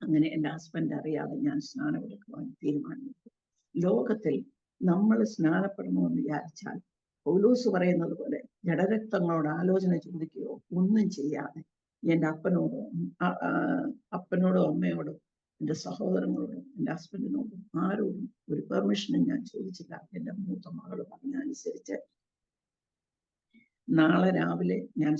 അങ്ങനെ എൻ്റെ ഹസ്ബൻഡ് അറിയാതെ ഞാൻ സ്നാനമെടുക്കുവാൻ തീരുമാനിച്ചു. ലോകത്തിൽ നമ്മൾ സ്നാനപ്പെടണമെന്ന് വിചാരിച്ചാൽ പൗലോസ് പറയുന്നത് പോലെ ജഡരക്തങ്ങളോട് ആലോചന ചോദിക്കുകയോ ഒന്നും ചെയ്യാതെ എൻ്റെ അപ്പനോടോ അമ്മയോടോ എൻ്റെ സഹോദരങ്ങളോടും എൻ്റെ ഹസ്ബൻഡിനോടും ആരോടും ഒരു പെർമിഷനും ഞാൻ ചോദിച്ചില്ല. എൻ്റെ മൂത്ത മകള് പറഞ്ഞനുസരിച്ച് നാളെ രാവിലെ ഞാൻ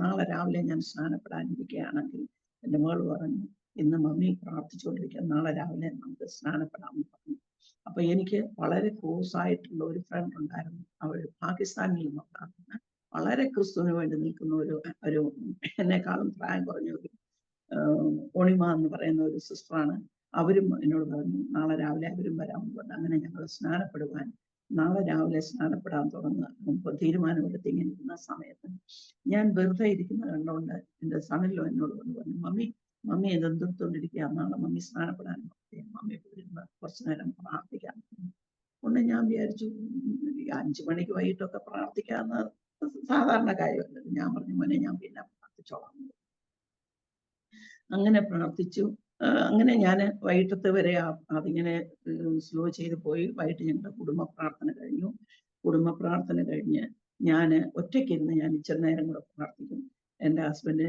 നാളെ രാവിലെ ഞാൻ സ്നാനപ്പെടാനിരിക്കുകയാണെങ്കിൽ എൻ്റെ മകൾ പറഞ്ഞു, ഇന്ന് മമ്മി പ്രാർത്ഥിച്ചുകൊണ്ടിരിക്കുക, നാളെ രാവിലെ നമുക്ക് സ്നാനപ്പെടാമെന്ന് പറഞ്ഞു. അപ്പൊ എനിക്ക് വളരെ ക്ലോസ് ആയിട്ടുള്ള ഒരു ഫ്രണ്ട് ഉണ്ടായിരുന്നു, അവൾ പാകിസ്ഥാനിൽ നിന്നുണ്ടാകുന്ന വളരെ ക്രിസ്തുവിന് വേണ്ടി നിൽക്കുന്ന ഒരു എന്നെക്കാളും പ്രായം കുറഞ്ഞ ഒരു ഒണിമ എന്ന് പറയുന്ന ഒരു സിസ്റ്ററാണ്. അവരും എന്നോട് പറഞ്ഞു, നാളെ രാവിലെ അവരും വരാമെന്ന് പറഞ്ഞു. അങ്ങനെ ഞങ്ങൾ നാളെ രാവിലെ സ്നാനപ്പെടാൻ തുടങ്ങുക തീരുമാനമെടുത്ത് ഇങ്ങനെ ഇരുന്ന സമയത്ത് ഞാൻ വെറുതെ ഇരിക്കുന്ന കണ്ടുകൊണ്ട് എൻ്റെ സണിലോ എന്നോട് പറഞ്ഞു, മമ്മി എന്തെടുത്തോണ്ടിരിക്കുക, നാളെ മമ്മി സ്നാനപ്പെടാൻ മമ്മി പോയിരുന്ന് കുറച്ചു നേരം പ്രാർത്ഥിക്കാൻ. കൊണ്ട് ഞാൻ വിചാരിച്ചു, 5 മണിക്ക് വൈകിട്ടൊക്കെ പ്രാർത്ഥിക്കാന്ന് സാധാരണ കാര്യമല്ലല്ലോ. ഞാൻ പറഞ്ഞു, മോനെ ഞാൻ പിന്നെ പ്രാർത്ഥിച്ചോളാം. അങ്ങനെ പ്രാർത്ഥിച്ചു. അങ്ങനെ ഞാൻ വൈകിട്ടത്തെ വരെ അതിങ്ങനെ സ്ലോ ചെയ്ത് പോയി. വൈകിട്ട് ഞങ്ങളുടെ കുടുംബ പ്രാർത്ഥന കഴിഞ്ഞ് ഞാൻ ഒറ്റയ്ക്കിരുന്ന് ഞാൻ ഇച്ചിരി നേരം കൂടെ പ്രാർത്ഥിക്കും. എൻ്റെ ഹസ്ബൻഡ്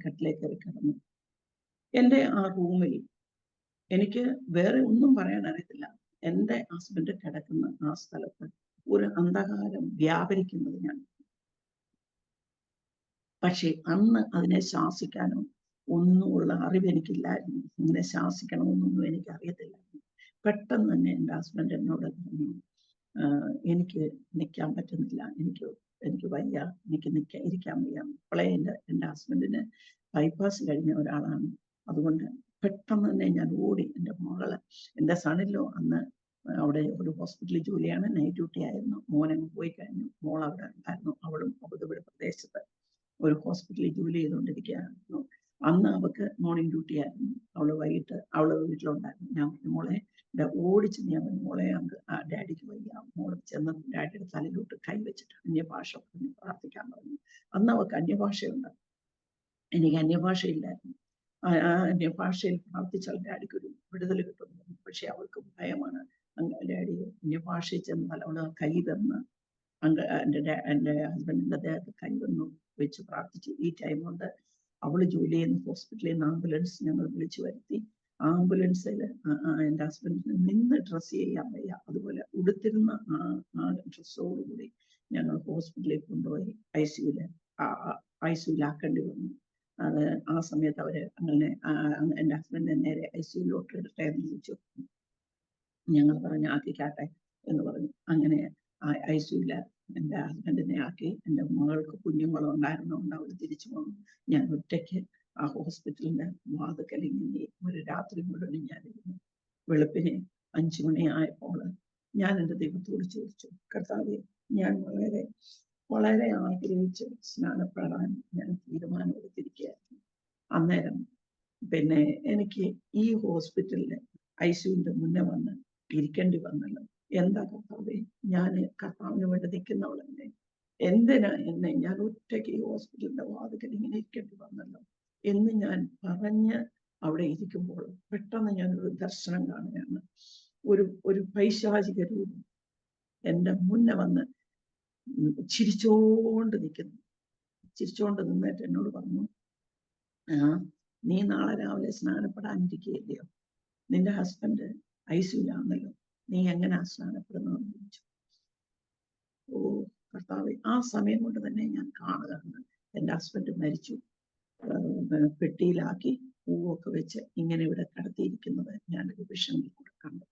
കട്ടിലേക്ക് കയറി കിടന്നു. എൻ്റെ ആ റൂമിൽ എനിക്ക് വേറെ ഒന്നും പറയാൻ അറിയത്തില്ല. എൻ്റെ ഹസ്ബൻഡ് കിടക്കുന്ന ആ സ്ഥലത്ത് ഒരു അന്ധകാരം വ്യാപരിക്കുന്നത് ഞാൻ. പക്ഷെ അന്ന് അതിനെ ശാസിക്കാനോ ഒന്നുമുള്ള അറിവ് എനിക്കില്ലായിരുന്നു. ഇങ്ങനെ ശാസിക്കണമെന്നൊന്നും എനിക്ക് അറിയത്തില്ലായിരുന്നു. പെട്ടെന്ന് തന്നെ എൻ്റെ ഹസ്ബൻഡ് എന്നോട് പറഞ്ഞു, എനിക്ക് നിൽക്കാൻ പറ്റുന്നില്ല, എനിക്ക് വയ്യ, എനിക്ക് ഇരിക്കാൻ വയ്യ. അപ്പോളേ എൻ്റെ ഹസ്ബൻഡിന് ബൈപ്പാസ് കഴിഞ്ഞ ഒരാളാണ്. അതുകൊണ്ട് പെട്ടെന്ന് തന്നെ ഞാൻ ഓടി എൻ്റെ മകള്, എൻ്റെ സണിലോ അന്ന് അവിടെ ഒരു ഹോസ്പിറ്റലിൽ ജോലിയാണ്, നൈറ്റ് ഡ്യൂട്ടി ആയിരുന്നു. മോനങ്ങ് പോയി കഴിഞ്ഞു. മോൾ അവിടെ ഉണ്ടായിരുന്നു. അവളും ഇവിടെ പ്രദേശത്ത് ഒരു ഹോസ്പിറ്റലിൽ ജോലി ചെയ്തുകൊണ്ടിരിക്കുകയായിരുന്നു. അന്ന് അവൾക്ക് മോർണിംഗ് ഡ്യൂട്ടി ആയിരുന്നു. അവള് വൈകിട്ട് അവള് വീട്ടിലുണ്ടായിരുന്നു. ഞാൻ മോളെ ഓടിച്ച് ഞാൻ മോളെ ആ ഡാഡിക്ക് വയ്യ. മോളെ ചെന്ന് ഡാഡിയുടെ തലയിലോട്ട് കൈവച്ചിട്ട് അന്യഭാഷ പറഞ്ഞ് പ്രാർത്ഥിക്കാൻ പറഞ്ഞു. അന്ന് അവർക്ക് അന്യഭാഷയുണ്ട്, എനിക്ക് അന്യഭാഷയില്ലായിരുന്നു. ആ അന്യഭാഷയിൽ പ്രാർത്ഥിച്ചാൽ ഡാഡിക്ക് ഒരു വിടുതൽ കിട്ടുന്നു. പക്ഷെ അവൾക്ക് ഭയമാണ്. ഡാഡി അന്യഭാഷയിൽ ചെന്നാൽ അവള് കൈ തന്ന് എൻ്റെ ഹസ്ബൻഡിന്റെ ദേഹത്ത് കൈ വന്നു വെച്ച് പ്രാർത്ഥിച്ചു. ഈ ടൈം കൊണ്ട് അവള് ജോലി ചെയ്യുന്ന ഹോസ്പിറ്റലിൽ നിന്ന് ആംബുലൻസ് ഞങ്ങൾ വിളിച്ചു വരുത്തി. ആംബുലൻസിൽ എൻ്റെ ഹസ്ബൻഡിന് നിന്ന് ഡ്രസ്സ് ചെയ്യാൻ വയ്യ, അതുപോലെ ഉടുത്തിരുന്ന ആ ഡ്രസ്സോടുകൂടി ഞങ്ങൾ ഹോസ്പിറ്റലിൽ കൊണ്ടുപോയി ഐസിയുലാക്കേണ്ടി വന്നു. അത് ആ സമയത്ത് അവര് അങ്ങനെ എൻ്റെ ഹസ്ബൻഡിനെ നേരെ ഐസിയുലോട്ട് ഇടട്ടെ എന്ന് ചോദിച്ചു. ഞങ്ങൾ പറഞ്ഞു ആക്കിക്കാട്ടെ എന്ന് പറഞ്ഞു. അങ്ങനെ ഐസിയുല എൻ്റെ ഹസ്ബൻഡിനെ ആക്കി. എൻ്റെ മകൾക്ക് കുഞ്ഞുങ്ങളും ഉണ്ടായിരുന്നുകൊണ്ട് അവൾ തിരിച്ചു വന്നു. ഞാൻ ഒറ്റയ്ക്ക് ആ ഹോസ്പിറ്റലിന്റെ വാതിക്കലിങ്ങനെ ഒരു രാത്രി മുഴുവൻ ഞാനിരുന്നു. വെളുപ്പിന് 5 മണിയായപ്പോൾ ഞാൻ എൻ്റെ ദൈവത്തോട് ചോദിച്ചു, കർത്താവേ, ഞാൻ വളരെ വളരെ ആഗ്രഹിച്ച് സ്നാനപ്പെടാൻ ഞാൻ തീരുമാനമെടുത്തിരിക്കുകയായിരുന്നു. അന്നേരം പിന്നെ എനിക്ക് ഈ ഹോസ്പിറ്റലില് ഐസിയുവിന്റെ മുന്നേ വന്ന് ഇരിക്കേണ്ടി വന്നല്ലോ. എന്താ കർത്താവേ, ഞാൻ കർത്താവിന് വേണ്ടി നിൽക്കുന്നവളല്ലേ, എന്തിനാ എന്നെ ഞാൻ ഒറ്റയ്ക്ക് ഈ ഹോസ്പിറ്റലിന്റെ വാതിക്കൽ ഇങ്ങനെ ഇരിക്കേണ്ടി വന്നല്ലോ എന്ന് ഞാൻ പറഞ്ഞ് അവിടെ ഇരിക്കുമ്പോൾ പെട്ടെന്ന് ഞാനൊരു ദർശനം കാണുകയാണ്. ഒരു പൈശാചിക രൂപം എൻ്റെ മുന്നേ വന്ന് ചിരിച്ചോണ്ട് നിൽക്കുന്നു. ചിരിച്ചോണ്ട് നിന്നിട്ട് എന്നോട് പറഞ്ഞു, നീ നാളെ രാവിലെ സ്നാനപ്പെടാനിരിക്കുകയല്ലയോ, നിന്റെ ഹസ്ബൻഡ് ഐസിയുലാണല്ലോ, നീ എങ്ങനെയാ സ്നാനപ്പെടുന്നതെന്ന് ചോദിച്ചു. ഓ കർത്താവേ, ആ സമയം കൊണ്ട് തന്നെ ഞാൻ കാണുകയാണ് എൻ്റെ ഹസ്ബൻഡ് മരിച്ചു, പെട്ടിയിലാക്കി പൂവൊക്കെ വെച്ച് ഇങ്ങനെ ഇവിടെ കടത്തിയിരിക്കുന്നത് ഞാനൊരു വിഷനിൽ കൂടെ കണ്ടു.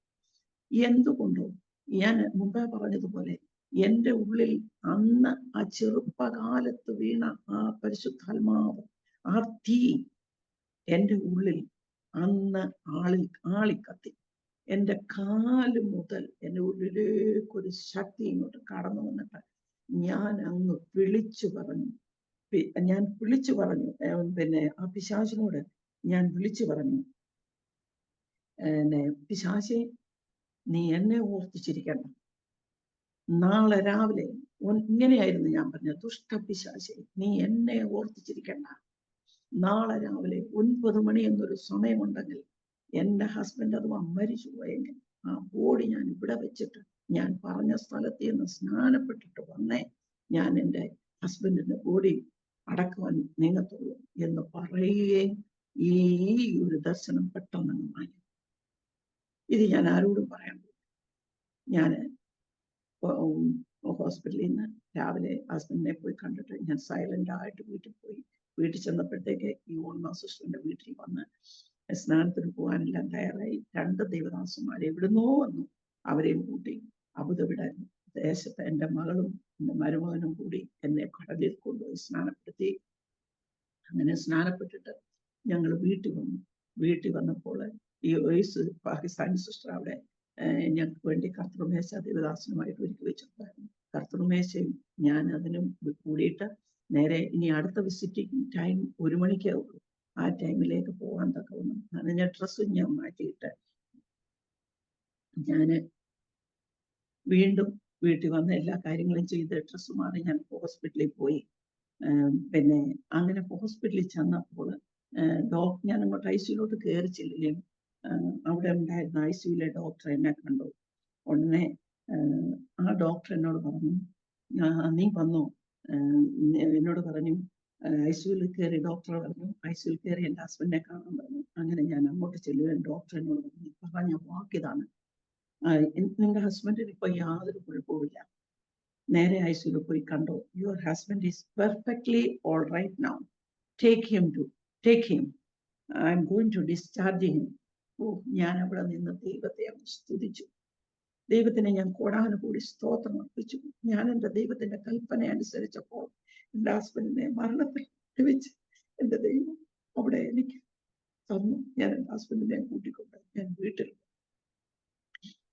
എന്തുകൊണ്ടോ ഞാൻ മുമ്പേ പറഞ്ഞതുപോലെ എൻ്റെ ഉള്ളിൽ അന്ന് ആ ചെറുപ്പകാലത്ത് വീണ ആ പരിശുദ്ധാത്മാവ്, ആ തീ എൻ്റെ ഉള്ളിൽ അന്ന് ആളിക്കത്തി. എൻ്റെ കാല് മുതൽ എൻ്റെ ഉള്ളിലേക്കൊരു ശക്തി ഇങ്ങോട്ട് കടന്നു വന്നിട്ട് ഞാൻ അങ്ങ് വിളിച്ചു പറഞ്ഞു. പിന്നെ ആ പിശാചിനോട് ഞാൻ വിളിച്ചു പറഞ്ഞു, പിശാചേ, നീ എന്നെ ഓർത്തിച്ചിരിക്കണ്ട. നാളെ രാവിലെ ഇങ്ങനെയായിരുന്നു ഞാൻ പറഞ്ഞത്, ദുഷ്ടപിശാചേ, നീ എന്നെ ഓർത്തിച്ചിരിക്കണ്ട. നാളെ രാവിലെ 9 മണി എന്നൊരു സമയമുണ്ടെങ്കിൽ എൻ്റെ ഹസ്ബൻഡ് അഥവാ മരിച്ചു പോയെങ്കിൽ ആ ബോഡി ഞാൻ ഇവിടെ വെച്ചിട്ട് ഞാൻ പറഞ്ഞ സ്ഥലത്ത് നിന്ന് സ്നാനപ്പെട്ടിട്ട് വന്നേ ഞാൻ എൻ്റെ ഹസ്ബൻഡിന്റെ ബോഡി അടക്കുവാൻ നീങ്ങത്തുള്ളൂ എന്ന് പറയുകയും ഈ ഒരു ദർശനം പെട്ടെന്ന് മാറി. ഇത് ഞാൻ ആരോടും പറയാൻ പോയി. ഞാൻ ഹോസ്പിറ്റലിൽ നിന്ന് രാവിലെ ഹസ്ബൻഡിനെ പോയി കണ്ടിട്ട് ഞാൻ സൈലന്റ് ആയിട്ട് വീട്ടിൽ പോയി. വീട്ടിൽ ചെന്നപ്പോഴത്തേക്ക് ഈ ഓൺമ സിസ്റ്ററിന്റെ വീട്ടിൽ വന്ന് സ്നാനത്തിന് പോകാനെല്ലാം തയ്യാറായി. 2 ദേവദാസന്മാരെ എവിടുന്നോ വന്നു. അവരെയും കൂട്ടി അബുദാബിയുടെ ദേശത്ത് എൻ്റെ മകളും എൻ്റെ മരുമകനും കൂടി എന്നെ കടലിൽ കൊണ്ടുപോയി സ്നാനപ്പെടുത്തി. അങ്ങനെ സ്നാനപ്പെട്ടിട്ട് ഞങ്ങൾ വീട്ടിൽ വന്നു. വീട്ടിൽ വന്നപ്പോൾ ഈ പാകിസ്ഥാനി സിസ്റ്റർ അവിടെ ഞങ്ങൾക്ക് വേണ്ടി കർത്തൃമേശ ദേവദാസനുമായിട്ട് ഒരുക്കി വെച്ചിട്ടുണ്ടായിരുന്നു. കർത്തൃമേശയും ഞാൻ അതിനും കൂടിയിട്ട് നേരെ ഇനി അടുത്ത വിസിറ്റിംഗ് ടൈം 1 മണിക്കേ ഉള്ളൂ. ആ ടൈമിലേക്ക് പോകാൻ തക്കവണ്ണം നനഞ്ഞ ഡ്രസ്സും ഞാൻ മാറ്റിയിട്ട് ഞാൻ വീണ്ടും വീട്ടിൽ വന്ന് എല്ലാ കാര്യങ്ങളും ചെയ്ത് ഡ്രസ്സ് മാറി ഞാൻ ഹോസ്പിറ്റലിൽ പോയി. പിന്നെ അങ്ങനെ ഹോസ്പിറ്റലിൽ ചെന്നപ്പോൾ ഞാൻ അങ്ങോട്ട് ഐസിയുലോട്ട് കയറി ചെല്ലുകയും അവിടെ ഉണ്ടായിരുന്ന ഐസിയുലെ ഡോക്ടർ എന്നെ കണ്ടു. ഉടനെ ആ ഡോക്ടർ എന്നോട് പറഞ്ഞു, നീ വന്നോ, എന്നോട് പറഞ്ഞു ഐസിയുവിൽ കയറി. ഡോക്ടർ പറഞ്ഞു ഐസിയുവിൽ കയറി എൻ്റെ ഹസ്ബൻഡിനെ കാണാൻ പറഞ്ഞു. അങ്ങനെ ഞാൻ അങ്ങോട്ട് ചെല്ലുകയും ഡോക്ടർ എന്നോട് പറഞ്ഞു, പറഞ്ഞ വാക്കിതാണ്, നിങ്ങളുടെ ഹസ്ബൻഡിന് ഇപ്പൊ യാതൊരു കുഴപ്പമില്ല, നേരെ ഐസിയുവിൽ പോയി കണ്ടോ, your husband is perfectly all right now, take him, I'm going to discharge him. ഓ, ഞാൻ അവിടെ നിന്ന് ദൈവത്തെ സ്തുതിച്ചു. ദൈവത്തിനെ ഞാൻ കോടാനുകൂടി സ്തോത്രം അർപ്പിച്ചു. ഞാൻ എൻ്റെ ദൈവത്തിന്റെ കൽപ്പന അനുസരിച്ചപ്പോൾ എൻ്റെ ഹസ്ബൻഡിനെ മരണത്തിൽ വെച്ച് എൻ്റെ ദൈവം അവിടെ എനിക്ക് തന്നു. ഞാൻ എൻ്റെ ഹസ്ബൻഡിനെ കൂട്ടിക്കൊണ്ട് ഞാൻ വീട്ടിൽ.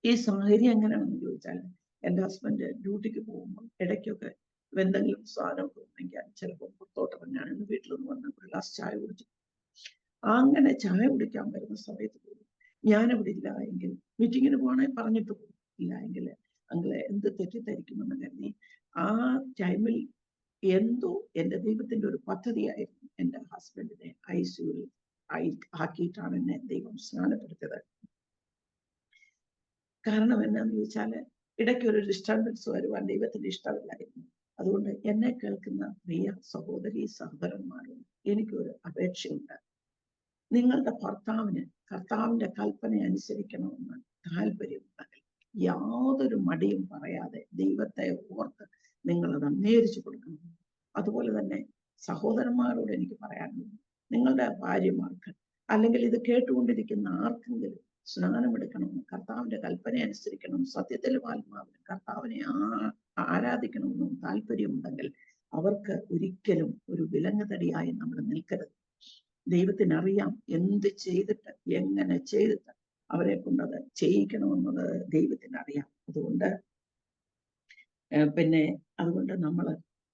ഈ സാഹചര്യം എങ്ങനെയാണെന്ന് ചോദിച്ചാൽ, എൻ്റെ ഹസ്ബൻഡ് ഡ്യൂട്ടിക്ക് പോകുമ്പോൾ ഇടയ്ക്കൊക്കെ എന്തെങ്കിലും സാധനമൊക്കെ ഉണ്ടെങ്കിൽ ചിലപ്പോൾ പുറത്തോട്ടിറങ്ങാനെന്ന് വീട്ടിൽ നിന്ന് വന്ന് ഒരു ഗ്ലാസ് ചായ കുടിച്ചു. അങ്ങനെ ചായ കുടിക്കാൻ വരുന്ന സമയത്ത് പോലും ഞാനവിടെ ഇല്ല എങ്കിൽ, മീറ്റിങ്ങിന് പോകണേ പറഞ്ഞിട്ട് ഇല്ല എങ്കിൽ അങ്ങളെ എന്ത് തെറ്റിദ്ധരിക്കുമെന്ന് കരുതി ആ ടൈമിൽ എന്തോ എൻ്റെ ദൈവത്തിന്റെ ഒരു പദ്ധതിയായിരുന്നു എൻ്റെ ഹസ്ബൻഡിനെ ICUവിൽ ആക്കിയിട്ടാണ് എന്നെ ദൈവം സ്നാനപ്പെടുത്തിയത്. കാരണം എന്താന്ന് ചോദിച്ചാല് ഇടയ്ക്ക് ഒരു ഡിസ്റ്റർബൻസ് വരുവാൻ ദൈവത്തിന്റെ ഇഷ്ടമില്ലായിരുന്നു. അതുകൊണ്ട് എന്നെ കേൾക്കുന്ന പ്രിയ സഹോദരി സഹോദരന്മാരോട് എനിക്കൊരു അപേക്ഷയുണ്ട്. നിങ്ങളുടെ ഭർത്താവിന് കർത്താവിന്റെ കൽപ്പന അനുസരിക്കണമെന്ന് താല്പര്യമുണ്ടെങ്കിൽ യാതൊരു മടിയും പറയാതെ ദൈവത്തെ ഓർത്ത് നിങ്ങളത് അംഗീകരിച്ചു കൊടുക്കണം. അതുപോലെ തന്നെ സഹോദരന്മാരോട് എനിക്ക് പറയാനുള്ളത്, നിങ്ങളുടെ ഭാര്യമാർക്ക് അല്ലെങ്കിൽ ഇത് കേട്ടുകൊണ്ടിരിക്കുന്ന ആർക്കെങ്കിലും സ്നാനമെടുക്കണമെന്ന്, കർത്താവിന്റെ കൽപ്പന അനുസരിക്കണം, സത്യത്തിലും ആത്മാവിനും കർത്താവിനെ ആരാധിക്കണമെന്നും താല്പര്യമുണ്ടെങ്കിൽ അവർക്ക് ഒരിക്കലും ഒരു വിലങ്ങുതടിയായി നമ്മൾ നിൽക്കരുത്. ദൈവത്തിനറിയാം എന്ത് ചെയ്തിട്ട് എങ്ങനെ ചെയ്തിട്ട് അവരെ കൊണ്ടത് ചെയ്യിക്കണമെന്നുള്ളത് ദൈവത്തിനറിയാം. അതുകൊണ്ട് നമ്മൾ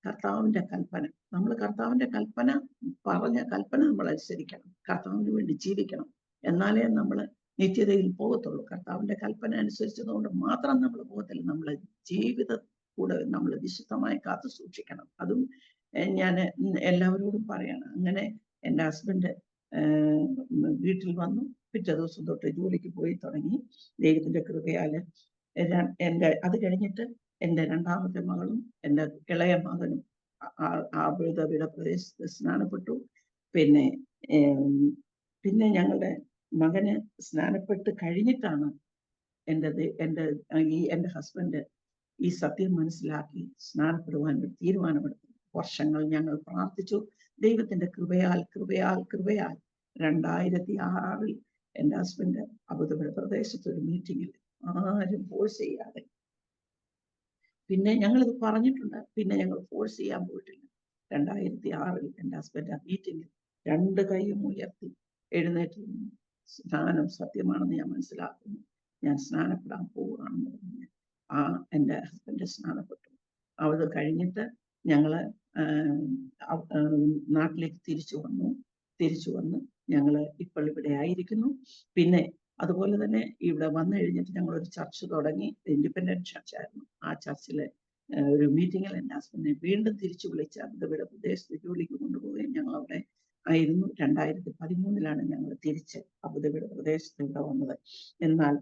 കർത്താവിന്റെ കൽപ്പന പറഞ്ഞ കൽപ്പന നമ്മൾ അനുസരിക്കണം. കർത്താവിന് വേണ്ടി ജീവിക്കണം. എന്നാലേ നമ്മൾ നിത്യതയിൽ പോകത്തുള്ളൂ. കർത്താവിന്റെ കൽപ്പന അനുസരിച്ചതുകൊണ്ട് മാത്രം നമ്മൾ പോകത്തില്ല. നമ്മളെ ജീവിതം കൂടെ നമ്മൾ വിശുദ്ധമായി കാത്തു സൂക്ഷിക്കണം. അതും ഞാൻ എല്ലാവരോടും പറയണം. അങ്ങനെ എൻ്റെ ഹസ്ബൻഡ് വീട്ടിൽ വന്നു. പിറ്റേ ദിവസം തൊട്ട് ജോലിക്ക് പോയി തുടങ്ങി. ദൈവത്തിന്റെ കൃപയാല് അത് കഴിഞ്ഞിട്ട് എൻ്റെ രണ്ടാമത്തെ മകളും എൻ്റെ ഇളയ മകനും അബുദാബിയുടെ പ്രദേശത്ത് സ്നാനപ്പെട്ടു. പിന്നെ ഞങ്ങളുടെ മകന് സ്നാനപ്പെട്ട് കഴിഞ്ഞിട്ടാണ് എൻ്റെ ഹസ്ബൻഡ് ഈ സത്യം മനസ്സിലാക്കി സ്നാനപ്പെടുവാൻ തീരുമാനമെടുത്തു. വർഷങ്ങൾ ഞങ്ങൾ പ്രാർത്ഥിച്ചു. ദൈവത്തിന്റെ കൃപയാൽ 2006 എൻ്റെ ഹസ്ബൻഡ് അബുദാബി പ്രദേശത്ത് ഒരു മീറ്റിങ്ങിൽ ആരും ഫോഴ്സ് ചെയ്യാതെ, പിന്നെ ഞങ്ങളിത് പറഞ്ഞിട്ടുണ്ട്, പിന്നെ ഞങ്ങൾ ഫോഴ്സ് ചെയ്യാൻ പോയിട്ടില്ല. 2006 എൻ്റെ ഹസ്ബൻഡ് ആ മീറ്റിങ്ങിൽ 2 കൈയും ഉയർത്തി എഴുന്നേറ്റ് സ്നാനം സത്യമാണെന്ന് ഞാൻ മനസ്സിലാക്കുന്നു, ഞാൻ സ്നാനപ്പെടാൻ പോവുകയാണെന്ന് പറഞ്ഞ് എൻ്റെ ഹസ്ബൻഡ് സ്നാനപ്പെട്ടു. അത് കഴിഞ്ഞിട്ട് ഞങ്ങള് നാട്ടിലേക്ക് തിരിച്ചു വന്ന് ഞങ്ങൾ ഇപ്പോൾ ഇവിടെ ആയിരിക്കുന്നു. പിന്നെ അതുപോലെ തന്നെ ഇവിടെ വന്നു കഴിഞ്ഞിട്ട് ഞങ്ങളൊരു ചർച്ച് തുടങ്ങി. ഇൻഡിപെൻഡന്റ് ചർച്ചായിരുന്നു. ആ ചർച്ചിലെ ഒരു മീറ്റിങ്ങിൽ എൻ്റെ ഹസ്ബൻഡിനെ വീണ്ടും തിരിച്ചു വിളിച്ച് ഇവിടെ പ്രദേശത്ത് ജോലിക്ക് കൊണ്ടുപോവുകയും ഞങ്ങൾ അവിടെ ആയിരുന്നു. 2013 ഞങ്ങൾ തിരിച്ച് അബുദാബിയുടെ പ്രദേശത്ത് ഇവിടെ വന്നത്. എന്നാൽ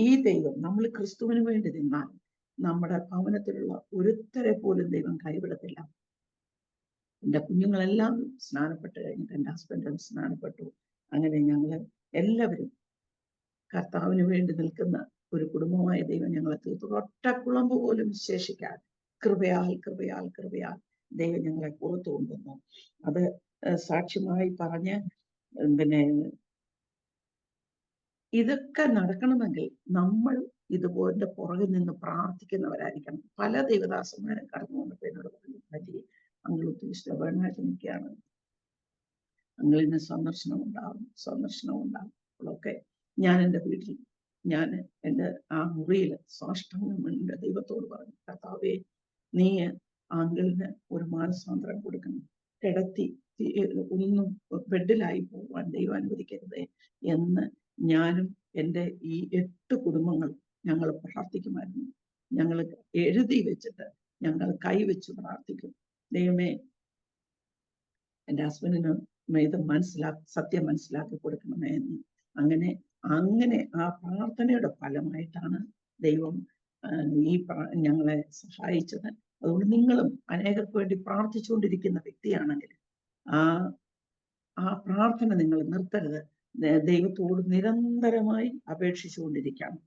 ഈ ദൈവം, നമ്മൾ ക്രിസ്തുവിന് വേണ്ടി നിന്നാൽ നമ്മുടെ ഭവനത്തിലുള്ള ഒരുത്തരെ പോലും ദൈവം കൈവിടത്തില്ല. എൻ്റെ കുഞ്ഞുങ്ങളെല്ലാം സ്നാനപ്പെട്ട് കഴിഞ്ഞിട്ട് എൻ്റെ ഹസ്ബൻഡും സ്നാനപ്പെട്ടു. അങ്ങനെ ഞങ്ങൾ എല്ലാവരും കർത്താവിന് വേണ്ടി നിൽക്കുന്ന ഒരു കുടുംബമായ ദൈവം ഞങ്ങളെ തീർത്തു. ഒറ്റ കുളമ്പ് പോലും ശേഷിക്കാൻ കൃപയാൽ ദൈവം ഞങ്ങളെ പുറത്തു കൊണ്ടുവന്നു. അത് സാക്ഷ്യമായി പറഞ്ഞ് ഇതൊക്കെ നടക്കണമെങ്കിൽ നമ്മൾ ഇതുപോലെ പുറകിൽ നിന്ന് പ്രാർത്ഥിക്കുന്നവരായിരിക്കണം. പല ദൈവദാസന്മാരും കടന്നു വന്നപ്പോൾ എന്നോട് പറഞ്ഞു, അങ്ങൾ ഒത്തിരി സ്റ്റബേണായിട്ട് നിൽക്കുകയാണ്, അങ്ങളിന്ന് സന്ദർശനം ഉണ്ടാവും. അപ്പോഴൊക്കെ ഞാൻ എൻ്റെ വീട്ടിൽ എൻ്റെ ആ മുറിയിൽ സാഷ്ടാംഗം എൻ്റെ ദൈവത്തോട് പറഞ്ഞു, കർത്താവേ, നീ അങ്കിളിന് ഒരു മാനസാന്തരം കൊടുക്കണം, കിടത്തി ഒന്നും ബെഡിലായി പോവാൻ ദൈവം അനുവദിക്കരുതേ എന്ന് ഞാനും എൻ്റെ ഈ 8 കുടുംബങ്ങൾ ഞങ്ങൾ പ്രാർത്ഥിക്കുമായിരുന്നു. ഞങ്ങൾ എഴുതി വെച്ചിട്ട് ഞങ്ങൾ കൈവച്ച് പ്രാർത്ഥിക്കും, ദൈവമേ എൻ്റെ ഹസ്ബൻഡിന് ഇത് സത്യം മനസ്സിലാക്കി കൊടുക്കണമേ എന്ന്. അങ്ങനെ ആ പ്രാർത്ഥനയുടെ ഫലമായിട്ടാണ് ദൈവം ഞങ്ങളെ സഹായിച്ചത്. അതുകൊണ്ട് നിങ്ങളും അനേകർക്ക് വേണ്ടി പ്രാർത്ഥിച്ചുകൊണ്ടിരിക്കുന്ന വ്യക്തിയാണെങ്കിൽ ആ പ്രാർത്ഥന നിങ്ങൾ നിർത്തരുത്. ദൈവത്തോട് നിരന്തരമായി അപേക്ഷിച്ചുകൊണ്ടിരിക്കണം.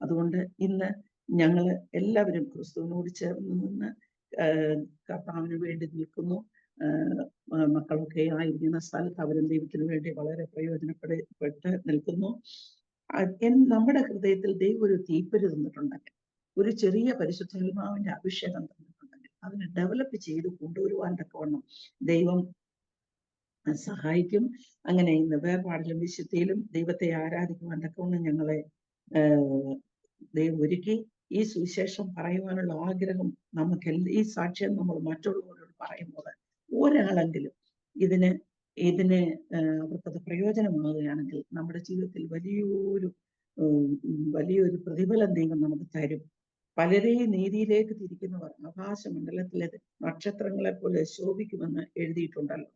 അതുകൊണ്ട് ഇന്ന് ഞങ്ങൾ എല്ലാവരും ക്രിസ്തുവിനോട് ചേർന്ന് നിന്ന് കർത്താവിന് വേണ്ടി നിൽക്കുന്നു. മക്കളൊക്കെ ആയിരിക്കുന്ന സ്ഥലത്ത് അവരും ദൈവത്തിന് വേണ്ടി വളരെ പ്രയോജനപ്പെട്ട് നിൽക്കുന്നു. നമ്മുടെ ഹൃദയത്തിൽ ദൈവം ഒരു തീപ്പരി തന്നിട്ടുണ്ടെങ്കിൽ, ഒരു ചെറിയ പരിശുദ്ധാത്മാവിന്റെ അഭിഷേകം തന്നിട്ടുണ്ടെങ്കിൽ, അതിനെ ഡെവലപ്പ് ചെയ്ത് കൊണ്ടുവരുവാൻ തക്കവണ്ണം ദൈവം സഹായിക്കും. അങ്ങനെ ഇന്ന് വേർപാടിലും വിശുദ്ധിയിലും ദൈവത്തെ ആരാധിക്കുവാൻ തക്കവണ്ണം ഞങ്ങളെ ദൈവം ഒരുക്കി. ഈ സുവിശേഷം പറയുവാനുള്ള ആഗ്രഹം ഈ സാക്ഷ്യം നമ്മൾ മറ്റുള്ളവരോട് പറയുമ്പോൾ ഒരാളെങ്കിലും ഇതിന് അവർക്കത് പ്രയോജനമാകുകയാണെങ്കിൽ നമ്മുടെ ജീവിതത്തിൽ വലിയൊരു വലിയൊരു പ്രതിഫലം ദൈവം നമുക്ക് തരും. പലരെയും നീതിയിലേക്ക് തിരിക്കുന്നവർ ആകാശമണ്ഡലത്തിലെ നക്ഷത്രങ്ങളെ പോലെ ശോഭിക്കുമെന്ന് എഴുതിയിട്ടുണ്ടല്ലോ.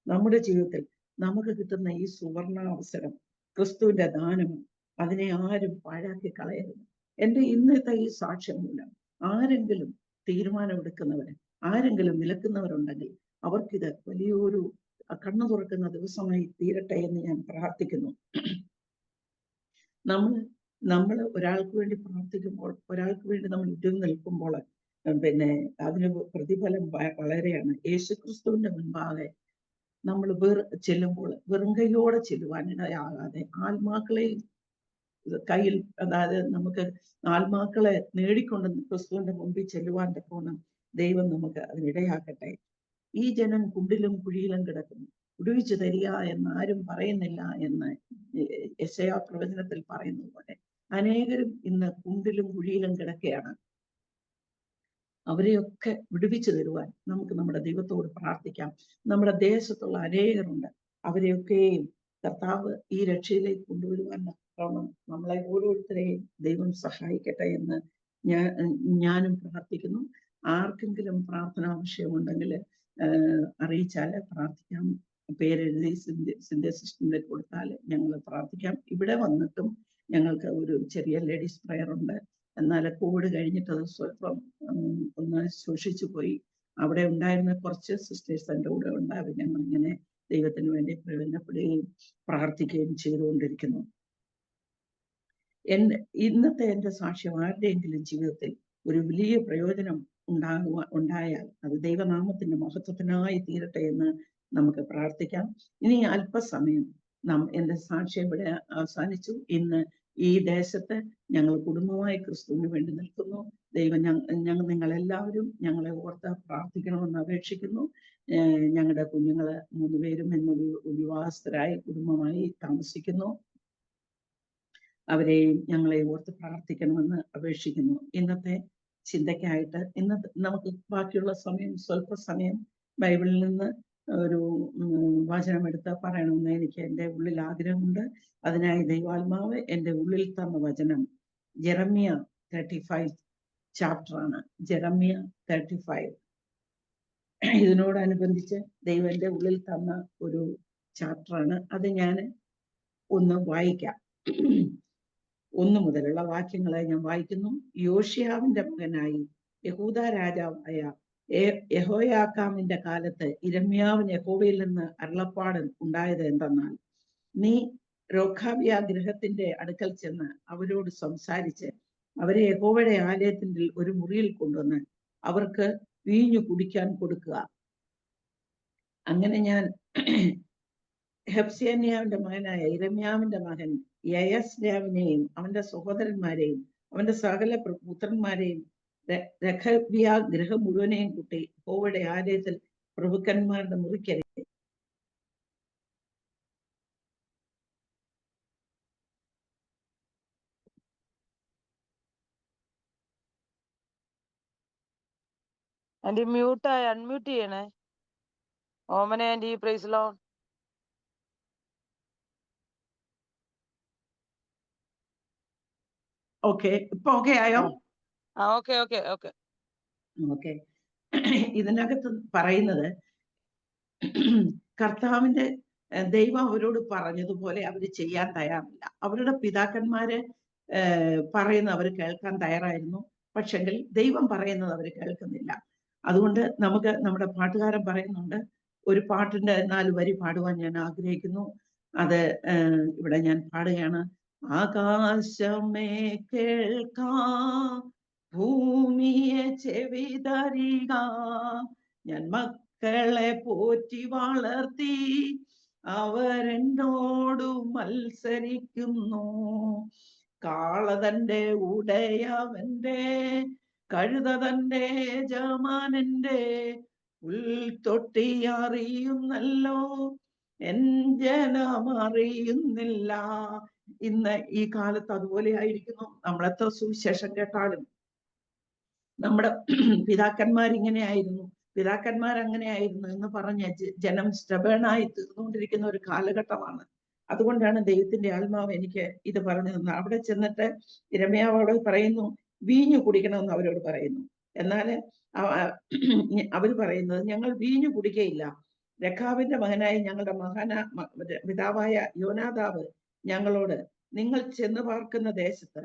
നമ്മുടെ ജീവിതത്തിൽ നമുക്ക് കിട്ടുന്ന ഈ സുവർണാവസരം ക്രിസ്തുവിന്റെ ദാനം, അതിനെ ആരും പാഴാക്കി കളയരുത്. എൻ്റെ ഇന്നത്തെ ഈ സാക്ഷ്യം മൂലം ആരെങ്കിലും തീരുമാനമെടുക്കുന്നവര്, ആരെങ്കിലും വിലക്കുന്നവരുണ്ടെങ്കിൽ അവർക്കിത് വലിയൊരു കണ്ണു തുറക്കുന്ന ദിവസമായി തീരട്ടെ എന്ന് ഞാൻ പ്രാർത്ഥിക്കുന്നു. നമ്മൾ ഒരാൾക്ക് വേണ്ടി പ്രാർത്ഥിക്കുമ്പോൾ, ഒരാൾക്ക് വേണ്ടി നമ്മൾ ഉറ്റും നിൽക്കുമ്പോൾ പിന്നെ അതിന് പ്രതിഫലം വളരെയാണ്. യേശുക്രിസ്തുവിന്റെ മുൻപാകെ നമ്മൾ ചെല്ലുമ്പോൾ വെറും കൈയോടെ ചെല്ലുവാനിടയാകാതെ ആത്മാക്കളെയും കയ്യിൽ, അതായത് നമുക്ക് ആത്മാക്കളെ നേടിക്കൊണ്ട് ക്രിസ്തുവിന്റെ മുമ്പിൽ ചെല്ലുവാൻ തക്കോണം ദൈവം നമുക്ക് അതിനിടയാക്കട്ടെ. ഈ ജനം കുണ്ടിലും കുഴിയിലും കിടക്കുന്നു, വിടുവിച്ചു തരിക എന്ന് ആരും പറയുന്നില്ല എന്ന് യെശയ്യാ പ്രവചനത്തിൽ പറയുന്നത് പോലെ അനേകരും ഇന്ന് കുണ്ടിലും കുഴിയിലും കിടക്കുകയാണ്. അവരെയൊക്കെ വിടുവിച്ചു തരുവാൻ നമുക്ക് നമ്മുടെ ദൈവത്തോട് പ്രാർത്ഥിക്കാം. നമ്മുടെ ദേശത്തുള്ള അനേകരുണ്ട്, അവരെയൊക്കെയും കർത്താവ് ഈ രക്ഷയിലേക്ക് കൊണ്ടുവരുവാൻ നമ്മളെ ഓരോരുത്തരെയും ദൈവം സഹായിക്കട്ടെ എന്ന് ഞാനും പ്രാർത്ഥിക്കുന്നു. ആർക്കെങ്കിലും പ്രാർത്ഥന ആവശ്യമുണ്ടെങ്കിൽ അറിയിച്ചാൽ പ്രാർത്ഥിക്കാം. പേരെഴുതി സിന്ധ സിസ്റ്ററിന്റെ കൊടുത്താൽ ഞങ്ങൾ പ്രാർത്ഥിക്കാം. ഇവിടെ വന്നിട്ടും ഞങ്ങൾക്ക് ഒരു ചെറിയ ലേഡീസ് പ്രയർ ഉണ്ട്. എന്നാൽ കോവിഡ് കഴിഞ്ഞിട്ട് അത് സ്വല്പം ഒന്ന് സൂക്ഷിച്ചു പോയി. അവിടെ ഉണ്ടായിരുന്ന കുറച്ച് സിസ്റ്റേഴ്സ് എൻ്റെ കൂടെ ഉണ്ട്. അത് ഞങ്ങൾ ഇങ്ങനെ ദൈവത്തിന് വേണ്ടി പ്രയോജനപ്പെടുകയും പ്രാർത്ഥിക്കുകയും ചെയ്തുകൊണ്ടിരിക്കുന്നു. ഇന്നത്തെ എൻ്റെ സാക്ഷ്യം ആരുടെയെങ്കിലും ജീവിതത്തിൽ ഒരു വലിയ പ്രയോജനം ഉണ്ടായാൽ അത് ദൈവനാമത്തിന്റെ മഹത്വത്തിനായി തീരട്ടെ എന്ന് നമുക്ക് പ്രാർത്ഥിക്കാം. ഇനി അല്പസമയം എൻ്റെ സാക്ഷ്യം ഇവിടെ അവസാനിച്ചു. ഇന്ന് ഈ ദേശത്ത് ഞങ്ങൾ കുടുംബമായി ക്രിസ്തുവിന് വേണ്ടി നിൽക്കുന്നു. ദൈവം നിങ്ങളെല്ലാവരും ഞങ്ങളെ ഓർത്ത് പ്രാർത്ഥിക്കണമെന്ന് അപേക്ഷിക്കുന്നു. ഞങ്ങളുടെ കുഞ്ഞുങ്ങള് 3 പേരും ഇന്ന് വിവാഹസ്ഥരായി കുടുംബമായി താമസിക്കുന്നു. അവരെയും ഞങ്ങളെ ഓർത്ത് പ്രാർത്ഥിക്കണമെന്ന് അപേക്ഷിക്കുന്നു. ഇന്നത്തെ ചിന്തയ്ക്കായിട്ട് ഇന്ന് നമുക്ക് ബാക്കിയുള്ള സമയം, സ്വല്പ സമയം ബൈബിളിൽ നിന്ന് ഒരു വചനമെടുത്ത് പറയണമെന്ന് എനിക്ക് എൻ്റെ ഉള്ളിൽ ആഗ്രഹമുണ്ട്. അതിനായി ദൈവാത്മാവ് എൻ്റെ ഉള്ളിൽ തന്ന വചനം ജെറമ്യ 35 ചാപ്റ്ററാണ്. ജെറമ്യ 35. ഇതിനോടനുബന്ധിച്ച് ദൈവം എൻ്റെ ഉള്ളിൽ തന്ന ഒരു ചാപ്റ്ററാണ്. അത് ഞാൻ ഒന്ന് വായിക്കാം. 1 മുതലുള്ള വാക്യങ്ങളെ ഞാൻ വായിക്കുന്നു. യോശിയാവിന്റെ മകനായി യഹൂദ രാജാവായ യഹോയാക്കാമിന്റെ കാലത്ത് യിരെമ്യാവിന് യഹോവയിൽ നിന്ന് അരുളപ്പാട് ഉണ്ടായത് എന്തെന്നാൽ, നീ രേഖാബ്യ ഗൃഹത്തിന്റെ അടുക്കൽ ചെന്ന് അവരോട് സംസാരിച്ച് അവരെ യഹോവയുടെ ആലയത്തിന്റെ ഒരു മുറിയിൽ കൊണ്ടുവന്ന് അവർക്ക് വീഞ്ഞു കുടിക്കാൻ കൊടുക്കുക. അങ്ങനെ ഞാൻ ഹെബ്സ്യാന്യാവിന്റെ മകനായ യിരെമ്യാവിന്റെ മകൻ യയസ്യാവിനെയും അവന്റെ സഹോദരന്മാരെയും അവന്റെ സകല പുത്രന്മാരെയും രേഖാബ്യ ഗൃഹം മുഴുവനെയും കൂട്ടി യഹോവയുടെ ആലയത്തിൽ പ്രഭുക്കന്മാരുടെ മുറിക്കരയിൽ ആന്റി മ്യൂട്ടായി, അൺമ്യൂട്ട് ചെയ്യണേ. ഓമന ആന്റി, പ്രൈസ് ലോർഡ്. ഓക്കെ, ഇപ്പൊ ഓക്കെ ആയോ? Okay okay okay okay. ഇതിനകത്ത് പറയുന്നത് കർത്താവിന്റെ ദൈവം അവരോട് പറഞ്ഞതുപോലെ അവര് ചെയ്യാൻ തയ്യാറില്ല. അവരുടെ പിതാക്കന്മാര് പറയുന്ന അവർ കേൾക്കാൻ തയ്യാറായിരുന്നു. പക്ഷെങ്കിൽ ദൈവം പറയുന്നത് അവർ കേൾക്കുന്നില്ല. അതുകൊണ്ട് നമുക്ക് നമ്മുടെ പാട്ടുകാരൻ പറയുന്നുണ്ട്, ഒരു പാട്ടിന്റെ 4 വരി പാടുവാൻ ഞാൻ ആഗ്രഹിക്കുന്നു. അത് ഇവിടെ ഞാൻ പാടുകയാണ്. ആകാശമേ കേൾക്കാം, ഭൂമിയെ ചെവി തരിക, ഞാൻ മക്കളെ പോറ്റി വളർത്തി അവരെന്നോടു മത്സരിക്കുന്നു. കാള തന്റെ ഉടയവന്റെ, കഴുത തന്റെ യജമാനന്റെ, ഉൾത്തൊട്ടി അറിയുന്നല്ലോ എൻ ജനം അറിയുന്നില്ല. ഇന്ന് ഈ കാലത്ത് അതുപോലെ ആയിരിക്കുന്നു. നമ്മളെത്ര സുവിശേഷം കേട്ടാലും നമ്മുടെ പിതാക്കന്മാരിങ്ങനെയായിരുന്നു, പിതാക്കന്മാരങ്ങനെയായിരുന്നു എന്ന് പറഞ്ഞ് ജനം സ്റ്റബേണായി തീർന്നുകൊണ്ടിരിക്കുന്ന ഒരു കാലഘട്ടമാണ്. അതുകൊണ്ടാണ് ദൈവത്തിന്റെ ആത്മാവ് എനിക്ക് ഇത് പറഞ്ഞു തന്നത്. അവിടെ ചെന്നിട്ട് യിരെമ്യാവോട് പറയുന്നു, വീഞ്ഞു കുടിക്കണമെന്ന് അവരോട് പറയുന്നു. എന്നാൽ അവർ പറയുന്നത്, ഞങ്ങൾ വീഞ്ഞു കുടിക്കയില്ല. രഖാബിന്റെ മകനായ ഞങ്ങളുടെ പിതാവായ യോനാദാബ് ഞങ്ങളോട്, നിങ്ങൾ ചെന്ന് പാർക്കുന്ന ദേശത്ത്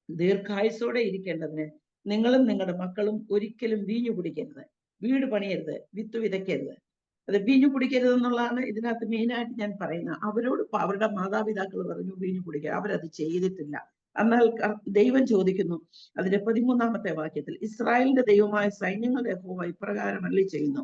ദീർഘായുസോടെ ഇരിക്കേണ്ടതിന് നിങ്ങളും നിങ്ങളുടെ മക്കളും ഒരിക്കലും വീഞ്ഞു കുടിക്കരുത്, വീട് പണിയരുത്, വിത്ത് വിതയ്ക്കരുത്. അത് വീഞ്ഞു കുടിക്കരുത് എന്നുള്ളതാണ് ഇതിനകത്ത് മെയിനായിട്ട് ഞാൻ പറയുന്നത്. അവരോട് അവരുടെ മാതാപിതാക്കൾ പറഞ്ഞു വീഞ്ഞു കുടിക്കുക, അവരത് ചെയ്തിട്ടില്ല. എന്നാൽ ദൈവം ചോദിക്കുന്നു അതിന്റെ 13-ാമത്തെ വാക്യത്തിൽ, ഇസ്രായേലിന്റെ ദൈവമായ സൈന്യങ്ങളുടെ യഹോവ ഇപ്രകാരം അരുളി ചെയ്യുന്നു,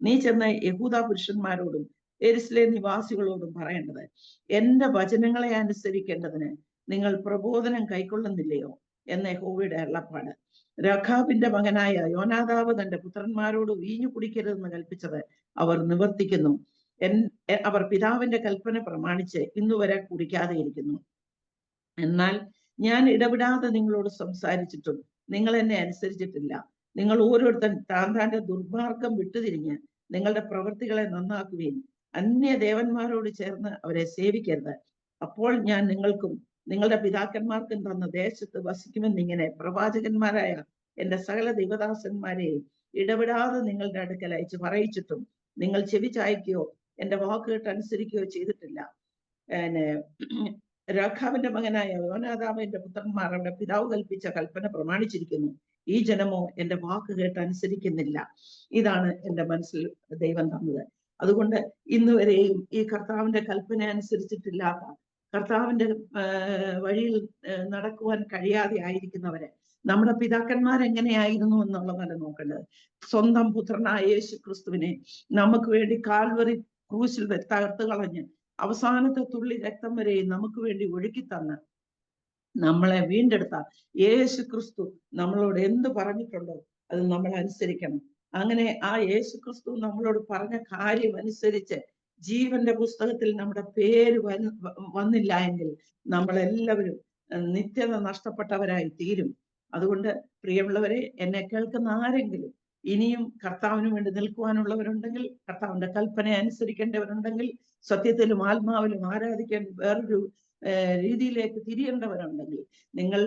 നീ ചെന്ന് യഹൂദ പുരുഷന്മാരോടും യെരൂശലേം നിവാസികളോടും പറയേണ്ടത്, എന്റെ വചനങ്ങളെ അനുസരിക്കേണ്ടതിന് നിങ്ങൾ പ്രബോധനം കൈക്കൊള്ളുന്നില്ലയോ എന്ന യഹോവയുടെ അരുളപ്പാട്. രഖാബിന്റെ മകനായ യോനാദാബ് തന്റെ പുത്രന്മാരോട് വീഞ്ഞു കുടിക്കരുതെന്ന് കൽപ്പിച്ചത് അവർ നിവർത്തിക്കുന്നു. അവർ പിതാവിന്റെ കൽപ്പന പ്രമാണിച്ച് ഇന്നുവരെ കുടിക്കാതെ ഇരിക്കുന്നു. എന്നാൽ ഞാൻ ഇടപെടാതെ നിങ്ങളോട് സംസാരിച്ചിട്ടും നിങ്ങൾ എന്നെ അനുസരിച്ചിട്ടില്ല. നിങ്ങൾ ഓരോരുത്തൻ താന്താന്റെ ദുർമാർഗം വിട്ടുതിരിഞ്ഞ് നിങ്ങളുടെ പ്രവൃത്തികളെ നന്നാക്കുകയും അന്യദേവന്മാരോട് ചേർന്ന് അവരെ സേവിക്കരുത്. അപ്പോൾ ഞാൻ നിങ്ങൾക്കും നിങ്ങളുടെ പിതാക്കന്മാർക്കും തന്ന ദേശത്ത് വസിക്കുമെന്നിങ്ങനെ പ്രവാചകന്മാരായ എന്റെ സകല ദൈവദാസന്മാരെയും ഇടപെടാതെ നിങ്ങളുടെ അടുക്കൽ അയച്ച് പറയിച്ചിട്ടും നിങ്ങൾ ചെവി ചായ്ക്കുകയോ എന്റെ വാക്ക് കേട്ട് അനുസരിക്കുകയോ ചെയ്തിട്ടില്ല. രാഘാവിന്റെ മകനായ യോനാദാബിന്റെ പുത്രന്മാർ അവരുടെ പിതാവ് കൽപ്പിച്ച കൽപ്പന പ്രമാണിച്ചിരിക്കുന്നു. ഈ ജനമോ എന്റെ വാക്ക് കേട്ട് അനുസരിക്കുന്നില്ല. ഇതാണ് എന്റെ മനസ്സിൽ ദൈവം തന്നത്. അതുകൊണ്ട് ഇന്ന് വരെയും ഈ കർത്താവിന്റെ കൽപ്പന അനുസരിച്ചിട്ടില്ലാത്ത, കർത്താവിന്റെ വഴിയിൽ നടക്കുവാൻ കഴിയാതെ ആയിരിക്കുന്നവരെ, നമ്മുടെ പിതാക്കന്മാർ എങ്ങനെയായിരുന്നു എന്നുള്ളതല്ല നോക്കേണ്ടത്. സ്വന്തം പുത്രനായ യേശു ക്രിസ്തുവിനെ നമുക്ക് വേണ്ടി കാൽവറി ക്രൂശിൽ തകർത്ത് കളഞ്ഞ് അവസാനത്തെ തുള്ളി രക്തം വരെയും നമുക്ക് വേണ്ടി ഒഴുക്കി തന്ന് നമ്മളെ വീണ്ടെടുത്ത യേശു ക്രിസ്തു നമ്മളോട് എന്ത് പറഞ്ഞിട്ടുണ്ടോ അത് നമ്മൾ അനുസരിക്കണം. അങ്ങനെ ആ യേശു ക്രിസ്തു നമ്മളോട് പറഞ്ഞ കാര്യം അനുസരിച്ച് ജീവന്റെ പുസ്തകത്തിൽ നമ്മുടെ പേര് വന്നില്ല എങ്കിൽ നമ്മളെല്ലാവരും നിത്യത നഷ്ടപ്പെട്ടവരായി തീരും. അതുകൊണ്ട് പ്രിയമുള്ളവരെ, എന്നെ കേൾക്കുന്ന ആരെങ്കിലും ഇനിയും കർത്താവിന് വേണ്ടി നിൽക്കുവാനുള്ളവരുണ്ടെങ്കിൽ, കർത്താവിന്റെ കൽപ്പന അനുസരിക്കേണ്ടവരുണ്ടെങ്കിൽ, സത്യത്തിലും ആത്മാവിലും ആരാധിക്കാൻ വേറൊരു രീതിയിലേക്ക് തിരിയേണ്ടവരുണ്ടെങ്കിൽ, നിങ്ങൾ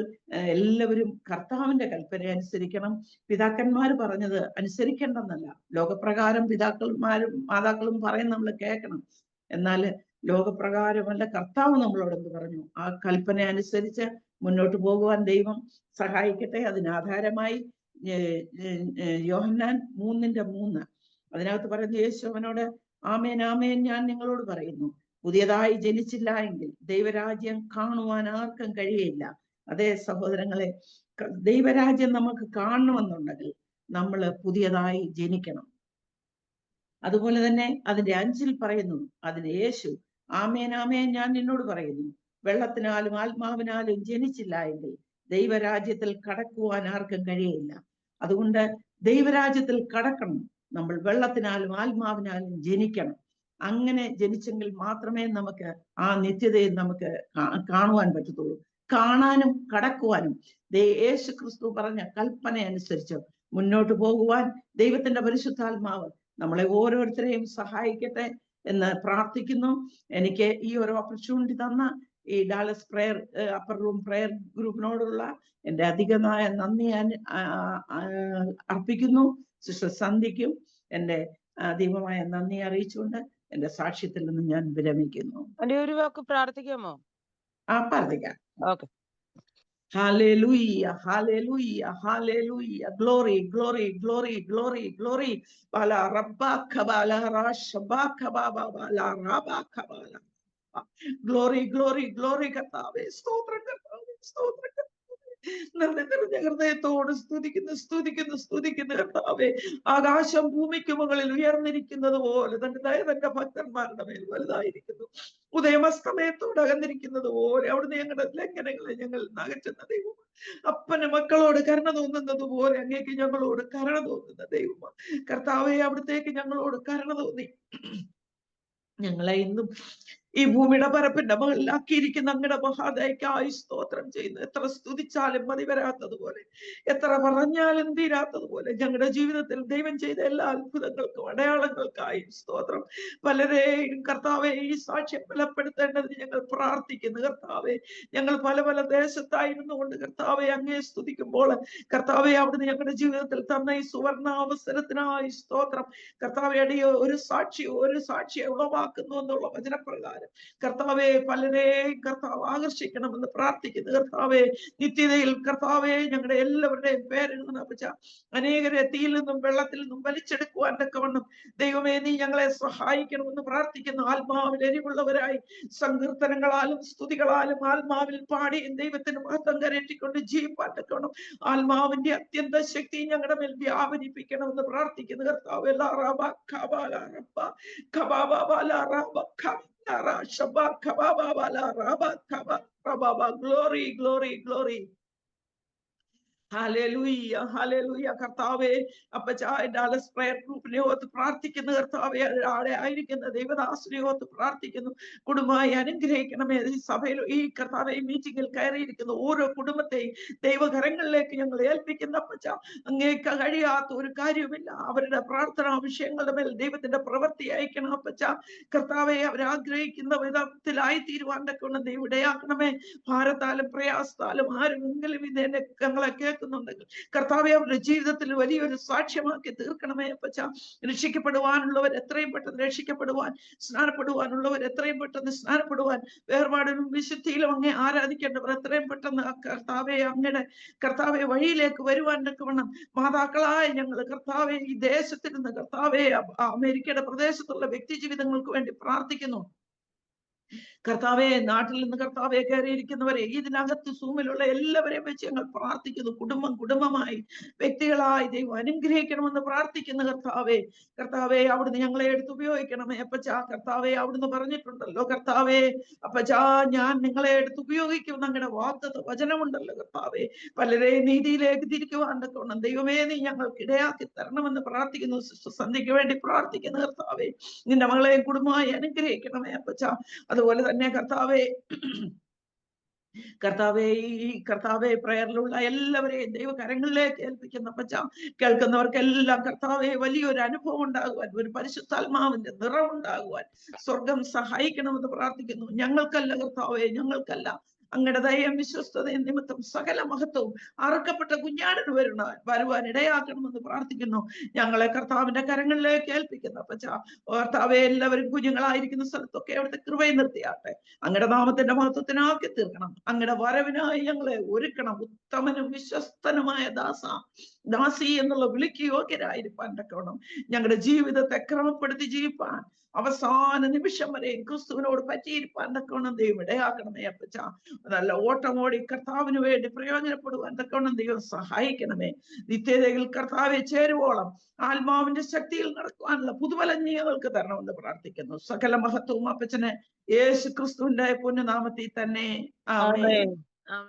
എല്ലാവരും കർത്താവിന്റെ കൽപ്പന അനുസരിക്കണം. പിതാക്കന്മാർ പറഞ്ഞത് അനുസരിക്കേണ്ടെന്നല്ല, ലോകപ്രകാരം പിതാക്കന്മാരും മാതാക്കളും പറയുന്ന നമ്മൾ കേൾക്കണം. എന്നാൽ ലോകപ്രകാരമല്ല, കർത്താവ് നമ്മളോട് എന്ത് പറഞ്ഞു ആ കൽപ്പന അനുസരിച്ച് മുന്നോട്ട് പോകുവാൻ ദൈവം സഹായിക്കട്ടെ. അതിനാധാരമായി യോഹന്നാൻ 3:3 അതിനകത്ത് പറയുന്ന യേശു അവനോട്, ആമേൻ ആമേൻ ഞാൻ നിങ്ങളോട് പറയുന്നു, പുതിയതായി ജനിച്ചില്ല എങ്കിൽ ദൈവരാജ്യം കാണുവാൻ ആർക്കും കഴിയില്ല. അതേ സഹോദരങ്ങളെ, ദൈവരാജ്യം നമുക്ക് കാണണമെന്നുണ്ടെങ്കിൽ നമ്മൾ പുതിയതായി ജനിക്കണം. അതുപോലെ തന്നെ അതിന്റെ 5 പറയുന്നു, അതിന് യേശു, ആമേൻ ആമേൻ ഞാൻ നിന്നോട് പറയുന്നു, വെള്ളത്തിനാലും ആത്മാവിനാലും ജനിച്ചില്ല എങ്കിൽ ദൈവരാജ്യത്തിൽ കടക്കുവാൻ ആർക്കും കഴിയില്ല. അതുകൊണ്ട് ദൈവരാജ്യത്തിൽ കടക്കണം, നമ്മൾ വെള്ളത്തിനാലും ആത്മാവിനാലും ജനിക്കണം. അങ്ങനെ ജനിച്ചെങ്കിൽ മാത്രമേ നമുക്ക് ആ നിത്യതയെ നമുക്ക് കാണുവാൻ പറ്റത്തുള്ളൂ. കാണാനും കടക്കുവാനും യേശു ക്രിസ്തു പറഞ്ഞ കൽപ്പന അനുസരിച്ച് മുന്നോട്ട് പോകുവാൻ ദൈവത്തിന്റെ പരിശുദ്ധാത്മാവ് നമ്മളെ ഓരോരുത്തരെയും സഹായിക്കട്ടെ എന്ന് പ്രാർത്ഥിക്കുന്നു. എനിക്ക് ഈ ഒരു ഓപ്പർച്യൂണിറ്റി തന്ന ഈ Dallas prayer upper room prayer ഗ്രൂപ്പിനോടുള്ള എൻ്റെ അധികമായ നന്ദി അർപ്പിക്കുന്നു. സിസ്റ്റർ സന്ധ്യയ്ക്കും എൻ്റെ അധികമായ നന്ദി അറിയിച്ചുകൊണ്ട് എൻ്റെ സാക്ഷ്യത്തിൽ നിന്ന് ഞാൻ വിരമിക്കുന്നു. ഒരു വാക്ക് പ്രാർത്ഥിക്കാമോ? പ്രാർത്ഥിക്കാം. Okay. Hallelujah, hallelujah, hallelujah. Glory, glory, glory, glory, glory. Bala rabba kabala rashabba kababa bala rabba kabala. Glory, glory, glory കർത്താവേ, സ്തോത്രം കർത്താവേ, സ്തോത്രം കർത്താവേ. നിറഞ്ഞ ഹൃദയത്തോട് സ്തുതിക്കുന്നു കർത്താവേ. ആകാശം ഭൂമിക്ക് മുകളിൽ ഉയർന്നിരിക്കുന്നത് പോലെ തന്റെ ഭക്തന്മാരുടെ മേൽ വലുതായിരിക്കുന്നു. ഉദയമസ്തമയത്തോട് അകന്നിരിക്കുന്നത് പോലെ അവിടുന്ന് ഞങ്ങളുടെ ലംഘനങ്ങളെ ഞങ്ങൾ അകറ്റുന്ന ദൈവം. അപ്പന് മക്കളോട് കരുണ തോന്നുന്നത് പോലെ അങ്ങേക്ക് ഞങ്ങളോട് കരുണ തോന്നുന്ന ദൈവമാണ് കർത്താവേ. അവിടത്തേക്ക് ഞങ്ങളോട് കരുണ തോന്നി ഞങ്ങളെ ഇന്നും ഈ ഭൂമിയുടെ പരപ്പിന്റെ മുകളിലാക്കിയിരിക്കുന്ന അങ്ങയുടെ മഹാദയക്കായി സ്തോത്രം ചെയ്യുന്നു. എത്ര സ്തുതിച്ചാലും മതി വരാത്തതുപോലെ, എത്ര പറഞ്ഞാലും തീരാത്തതുപോലെ ഞങ്ങളുടെ ജീവിതത്തിൽ ദൈവം ചെയ്ത എല്ലാ അത്ഭുതങ്ങൾക്കും അടയാളങ്ങൾക്കായി സ്തോത്രം. പലരെയും കർത്താവെ ഈ സാക്ഷ്യം ബലപ്പെടുത്തേണ്ടതിന് ഞങ്ങൾ പ്രാർത്ഥിക്കുന്നു കർത്താവെ. ഞങ്ങൾ പല പല ദേശത്തായിരുന്നു കൊണ്ട് കർത്താവെ അങ്ങേ സ്തുതിക്കുമ്പോൾ കർത്താവെ അവിടുന്ന് ഞങ്ങളുടെ ജീവിതത്തിൽ തന്ന ഈ സുവർണ അവസരത്തിനായി സ്തോത്രം. കർത്താവെ അടിയോ ഒരു സാക്ഷിയെ ഉളവാക്കുന്നു എന്നുള്ള വചനപ്രകാരം കർത്താവെ പലരെയും കർത്താവ് ആകർഷിക്കണമെന്ന് പ്രാർത്ഥിക്കുന്നു കർത്താവെ. നിത്യതയിൽ കർത്താവെ ഞങ്ങളുടെ എല്ലാവരുടെയും പേരെഴുതുന്ന അപ്പച്ച അനേകരെ തീയിൽ നിന്നും വെള്ളത്തിൽ നിന്നും വലിച്ചെടുക്കുവാൻ തക്കവണ്ണം ദൈവമേ നീ ഞങ്ങളെ സഹായിക്കണമെന്ന് പ്രാർത്ഥിക്കുന്നു. ആത്മാവിൽ എരിവുള്ളവരായി സങ്കീർത്തനങ്ങളാലും സ്തുതികളാലും ആത്മാവിൽ പാടിയും ദൈവത്തിന് മഹത്വം കരയറ്റിക്കൊണ്ട് ജീവിപ്പാൻ തക്കവണ്ണം ആത്മാവിന്റെ അത്യന്ത ശക്തി ഞങ്ങളുടെ മേൽ വ്യാപരിപ്പിക്കണമെന്ന് പ്രാർത്ഥിക്കുന്നു കർത്താവ്. Glory glory glory. Hallelujah hallelujah. കർത്താവെ അപ്പച്ച ഡാലസ് പ്രയർ ഗ്രൂപ്പിനെ ഓർത്ത് പ്രാർത്ഥിക്കുന്നു കർത്താവെ. അവിടെ ആയിരിക്കുന്ന ദൈവദാസനെ ഓർത്ത് പ്രാർത്ഥിക്കുന്നു. കുടുംബമായി അനുഗ്രഹിക്കണമേ. ഈ സഭയിൽ ഈ കർത്താവെ മീറ്റിംഗിൽ കയറിയിരിക്കുന്ന ഓരോ കുടുംബത്തെയും ദൈവകരങ്ങളിലേക്ക് ഞങ്ങൾ ഏൽപ്പിക്കുന്ന അപ്പച്ച. അങ്ങേക്ക് കഴിയാത്ത ഒരു കാര്യവുമില്ല. അവരുടെ പ്രാർത്ഥനാ വിഷയങ്ങളുടെ മേൽ ദൈവത്തിന്റെ പ്രവൃത്തി അയക്കണം അപ്പച്ച. കർത്താവെ അവരാഗ്രഹിക്കുന്ന വിധത്തിലായി തീരുവാൻ തക്കവണ്ണം ദൈവം ഇടയാക്കണമേ. ഭാരത്താലും പ്രയാസത്താലും ആരെങ്കിലും ഇതെന്നെ ഞങ്ങളെ കേൾക്കുന്നുണ്ടെങ്കിൽ കർത്താവെ അവരുടെ ജീവിതത്തിൽ വലിയൊരു സാക്ഷ്യമാക്കി തീർക്കണമേ അപ്പച്ച. രക്ഷിക്കപ്പെടുവാനുള്ളവർ എത്രയും പെട്ടെന്ന് രക്ഷിക്കപ്പെടുവാൻ, സ്നാനപ്പെടുവാനുള്ളവർ എത്രയും പെട്ടെന്ന് സ്നാനപ്പെടുവാൻ, വേർപാടിലും വിശുദ്ധിയിലും അങ്ങേ ആരാധിക്കേണ്ടവർ എത്രയും പെട്ടെന്ന് കർത്താവെ അങ്ങയുടെ കർത്താവെ വഴിയിലേക്ക് വരുവാൻ തക്കവണ്ണം മാതാക്കളായ ഞങ്ങൾ കർത്താവെ ഈ ദേശത്തിൽ നിന്ന് കർത്താവെ അമേരിക്കയുടെ പ്രദേശത്തുള്ള വ്യക്തി ജീവിതങ്ങൾക്ക് വേണ്ടി പ്രാർത്ഥിക്കുന്നു കർത്താവെ. നാട്ടിൽ നിന്ന് കർത്താവെ കയറിയിരിക്കുന്നവരെ ഇതിനകത്ത് സൂമിലുള്ള എല്ലാവരെയും വെച്ച് ഞങ്ങൾ പ്രാർത്ഥിക്കുന്നു. കുടുംബമായി വ്യക്തികളായി ദൈവം അനുഗ്രഹിക്കണമെന്ന് പ്രാർത്ഥിക്കുന്നു കർത്താവെ. കർത്താവെ അവിടുന്ന് ഞങ്ങളെ എടുത്ത് ഉപയോഗിക്കണമേ അപ്പച്ച. കർത്താവെ അവിടുന്ന് പറഞ്ഞിട്ടുണ്ടല്ലോ കർത്താവെ അപ്പച്ച ഞാൻ നിങ്ങളെ എടുത്ത് ഉപയോഗിക്കും ഞങ്ങളുടെ വാഗ്ദത്ത വചനമുണ്ടല്ലോ കർത്താവെ. പലരെയും നീതിയിലേക്ക് തിരിക്കുവാൻ തക്കവണ്ണം ദൈവമേ നീ ഞങ്ങൾക്ക് ഇടയാക്കി തരണമെന്ന് പ്രാർത്ഥിക്കുന്നു. സന്ധ്യയ്ക്ക് വേണ്ടി പ്രാർത്ഥിക്കുന്നു കർത്താവെ. നിന്റെ മകളെയും കുടുംബമായി അനുഗ്രഹിക്കണമേ അപ്പച്ച. അതുപോലെ തന്നെ കർത്താവെ ഈ കർത്താവെ പ്രയറിലുള്ള എല്ലാവരെയും ദൈവകരങ്ങളിലേക്ക് ഏൽപ്പിക്കുന്ന അപ്പച്ച. കേൾക്കുന്നവർക്കെല്ലാം കർത്താവെ വലിയൊരു അനുഭവം ഉണ്ടാകുവാൻ, ഒരു പരിശുദ്ധാത്മാവിന്റെ നിറവുണ്ടാകുവാൻ സ്വർഗം സഹായിക്കണമെന്ന് പ്രാർത്ഥിക്കുന്നു. ഞങ്ങൾക്കല്ല കർത്താവെ, ഞങ്ങൾക്കല്ല, അങ്ങയുടെ ദയയും വിശ്വസ്തതയും നിമിത്തം സകല മഹത്വവും അറുക്കപ്പെട്ട കുഞ്ഞാടിന് വരുവാൻ ഇടയാക്കണമെന്ന് പ്രാർത്ഥിക്കുന്നു. ഞങ്ങളെ കർത്താവിന്റെ കരങ്ങളിലേക്ക് ഏൽപ്പിക്കുന്നു അപ്പച്ച. കർത്താവെ എല്ലാവരും കുഞ്ഞുങ്ങളായിരിക്കുന്ന സ്ഥലത്തൊക്കെ അവിടുത്തെ കൃപയെ നിർത്തിയാട്ടെ. അങ്ങയുടെ നാമത്തിന്റെ മഹത്വത്തിനാക്കി തീർക്കണം. അങ്ങയുടെ വരവിനായി ഞങ്ങളെ ഒരുക്കണം. ഉത്തമനും വിശ്വസ്തനുമായ ദാസി എന്നുള്ള വിളിക്ക് യോഗ്യരായിരിക്കാൻ തക്കവണ്ണം ഞങ്ങളുടെ ജീവിതത്തെ ക്രമപ്പെടുത്തി ജീവിപ്പാൻ അവസാന നിമിഷം വരെ ക്രിസ്തുവിനോട് പറ്റിയിരിക്കാൻ തക്കവണ്ണം ദൈവം ഇടയാക്കണമേ അപ്പച്ച. നല്ല ഓട്ടമോടി കർത്താവിന് വേണ്ടി പ്രയോജനപ്പെടുവാൻ തക്കവണ്ണം ദൈവം സഹായിക്കണമേ. നിത്യതയിൽ കർത്താവെ ചേരുവോളം ആത്മാവിന്റെ ശക്തിയിൽ നടക്കുവാനുള്ള പുതുബലം ഞങ്ങൾക്ക് തരണമെന്ന് പ്രാർത്ഥിക്കുന്നു. സകല മഹത്വവും അപ്പച്ചനെ യേശു ക്രിസ്തുവിന്റെ പൊന്നുനാമത്തിൽ തന്നെ ആമേൻ.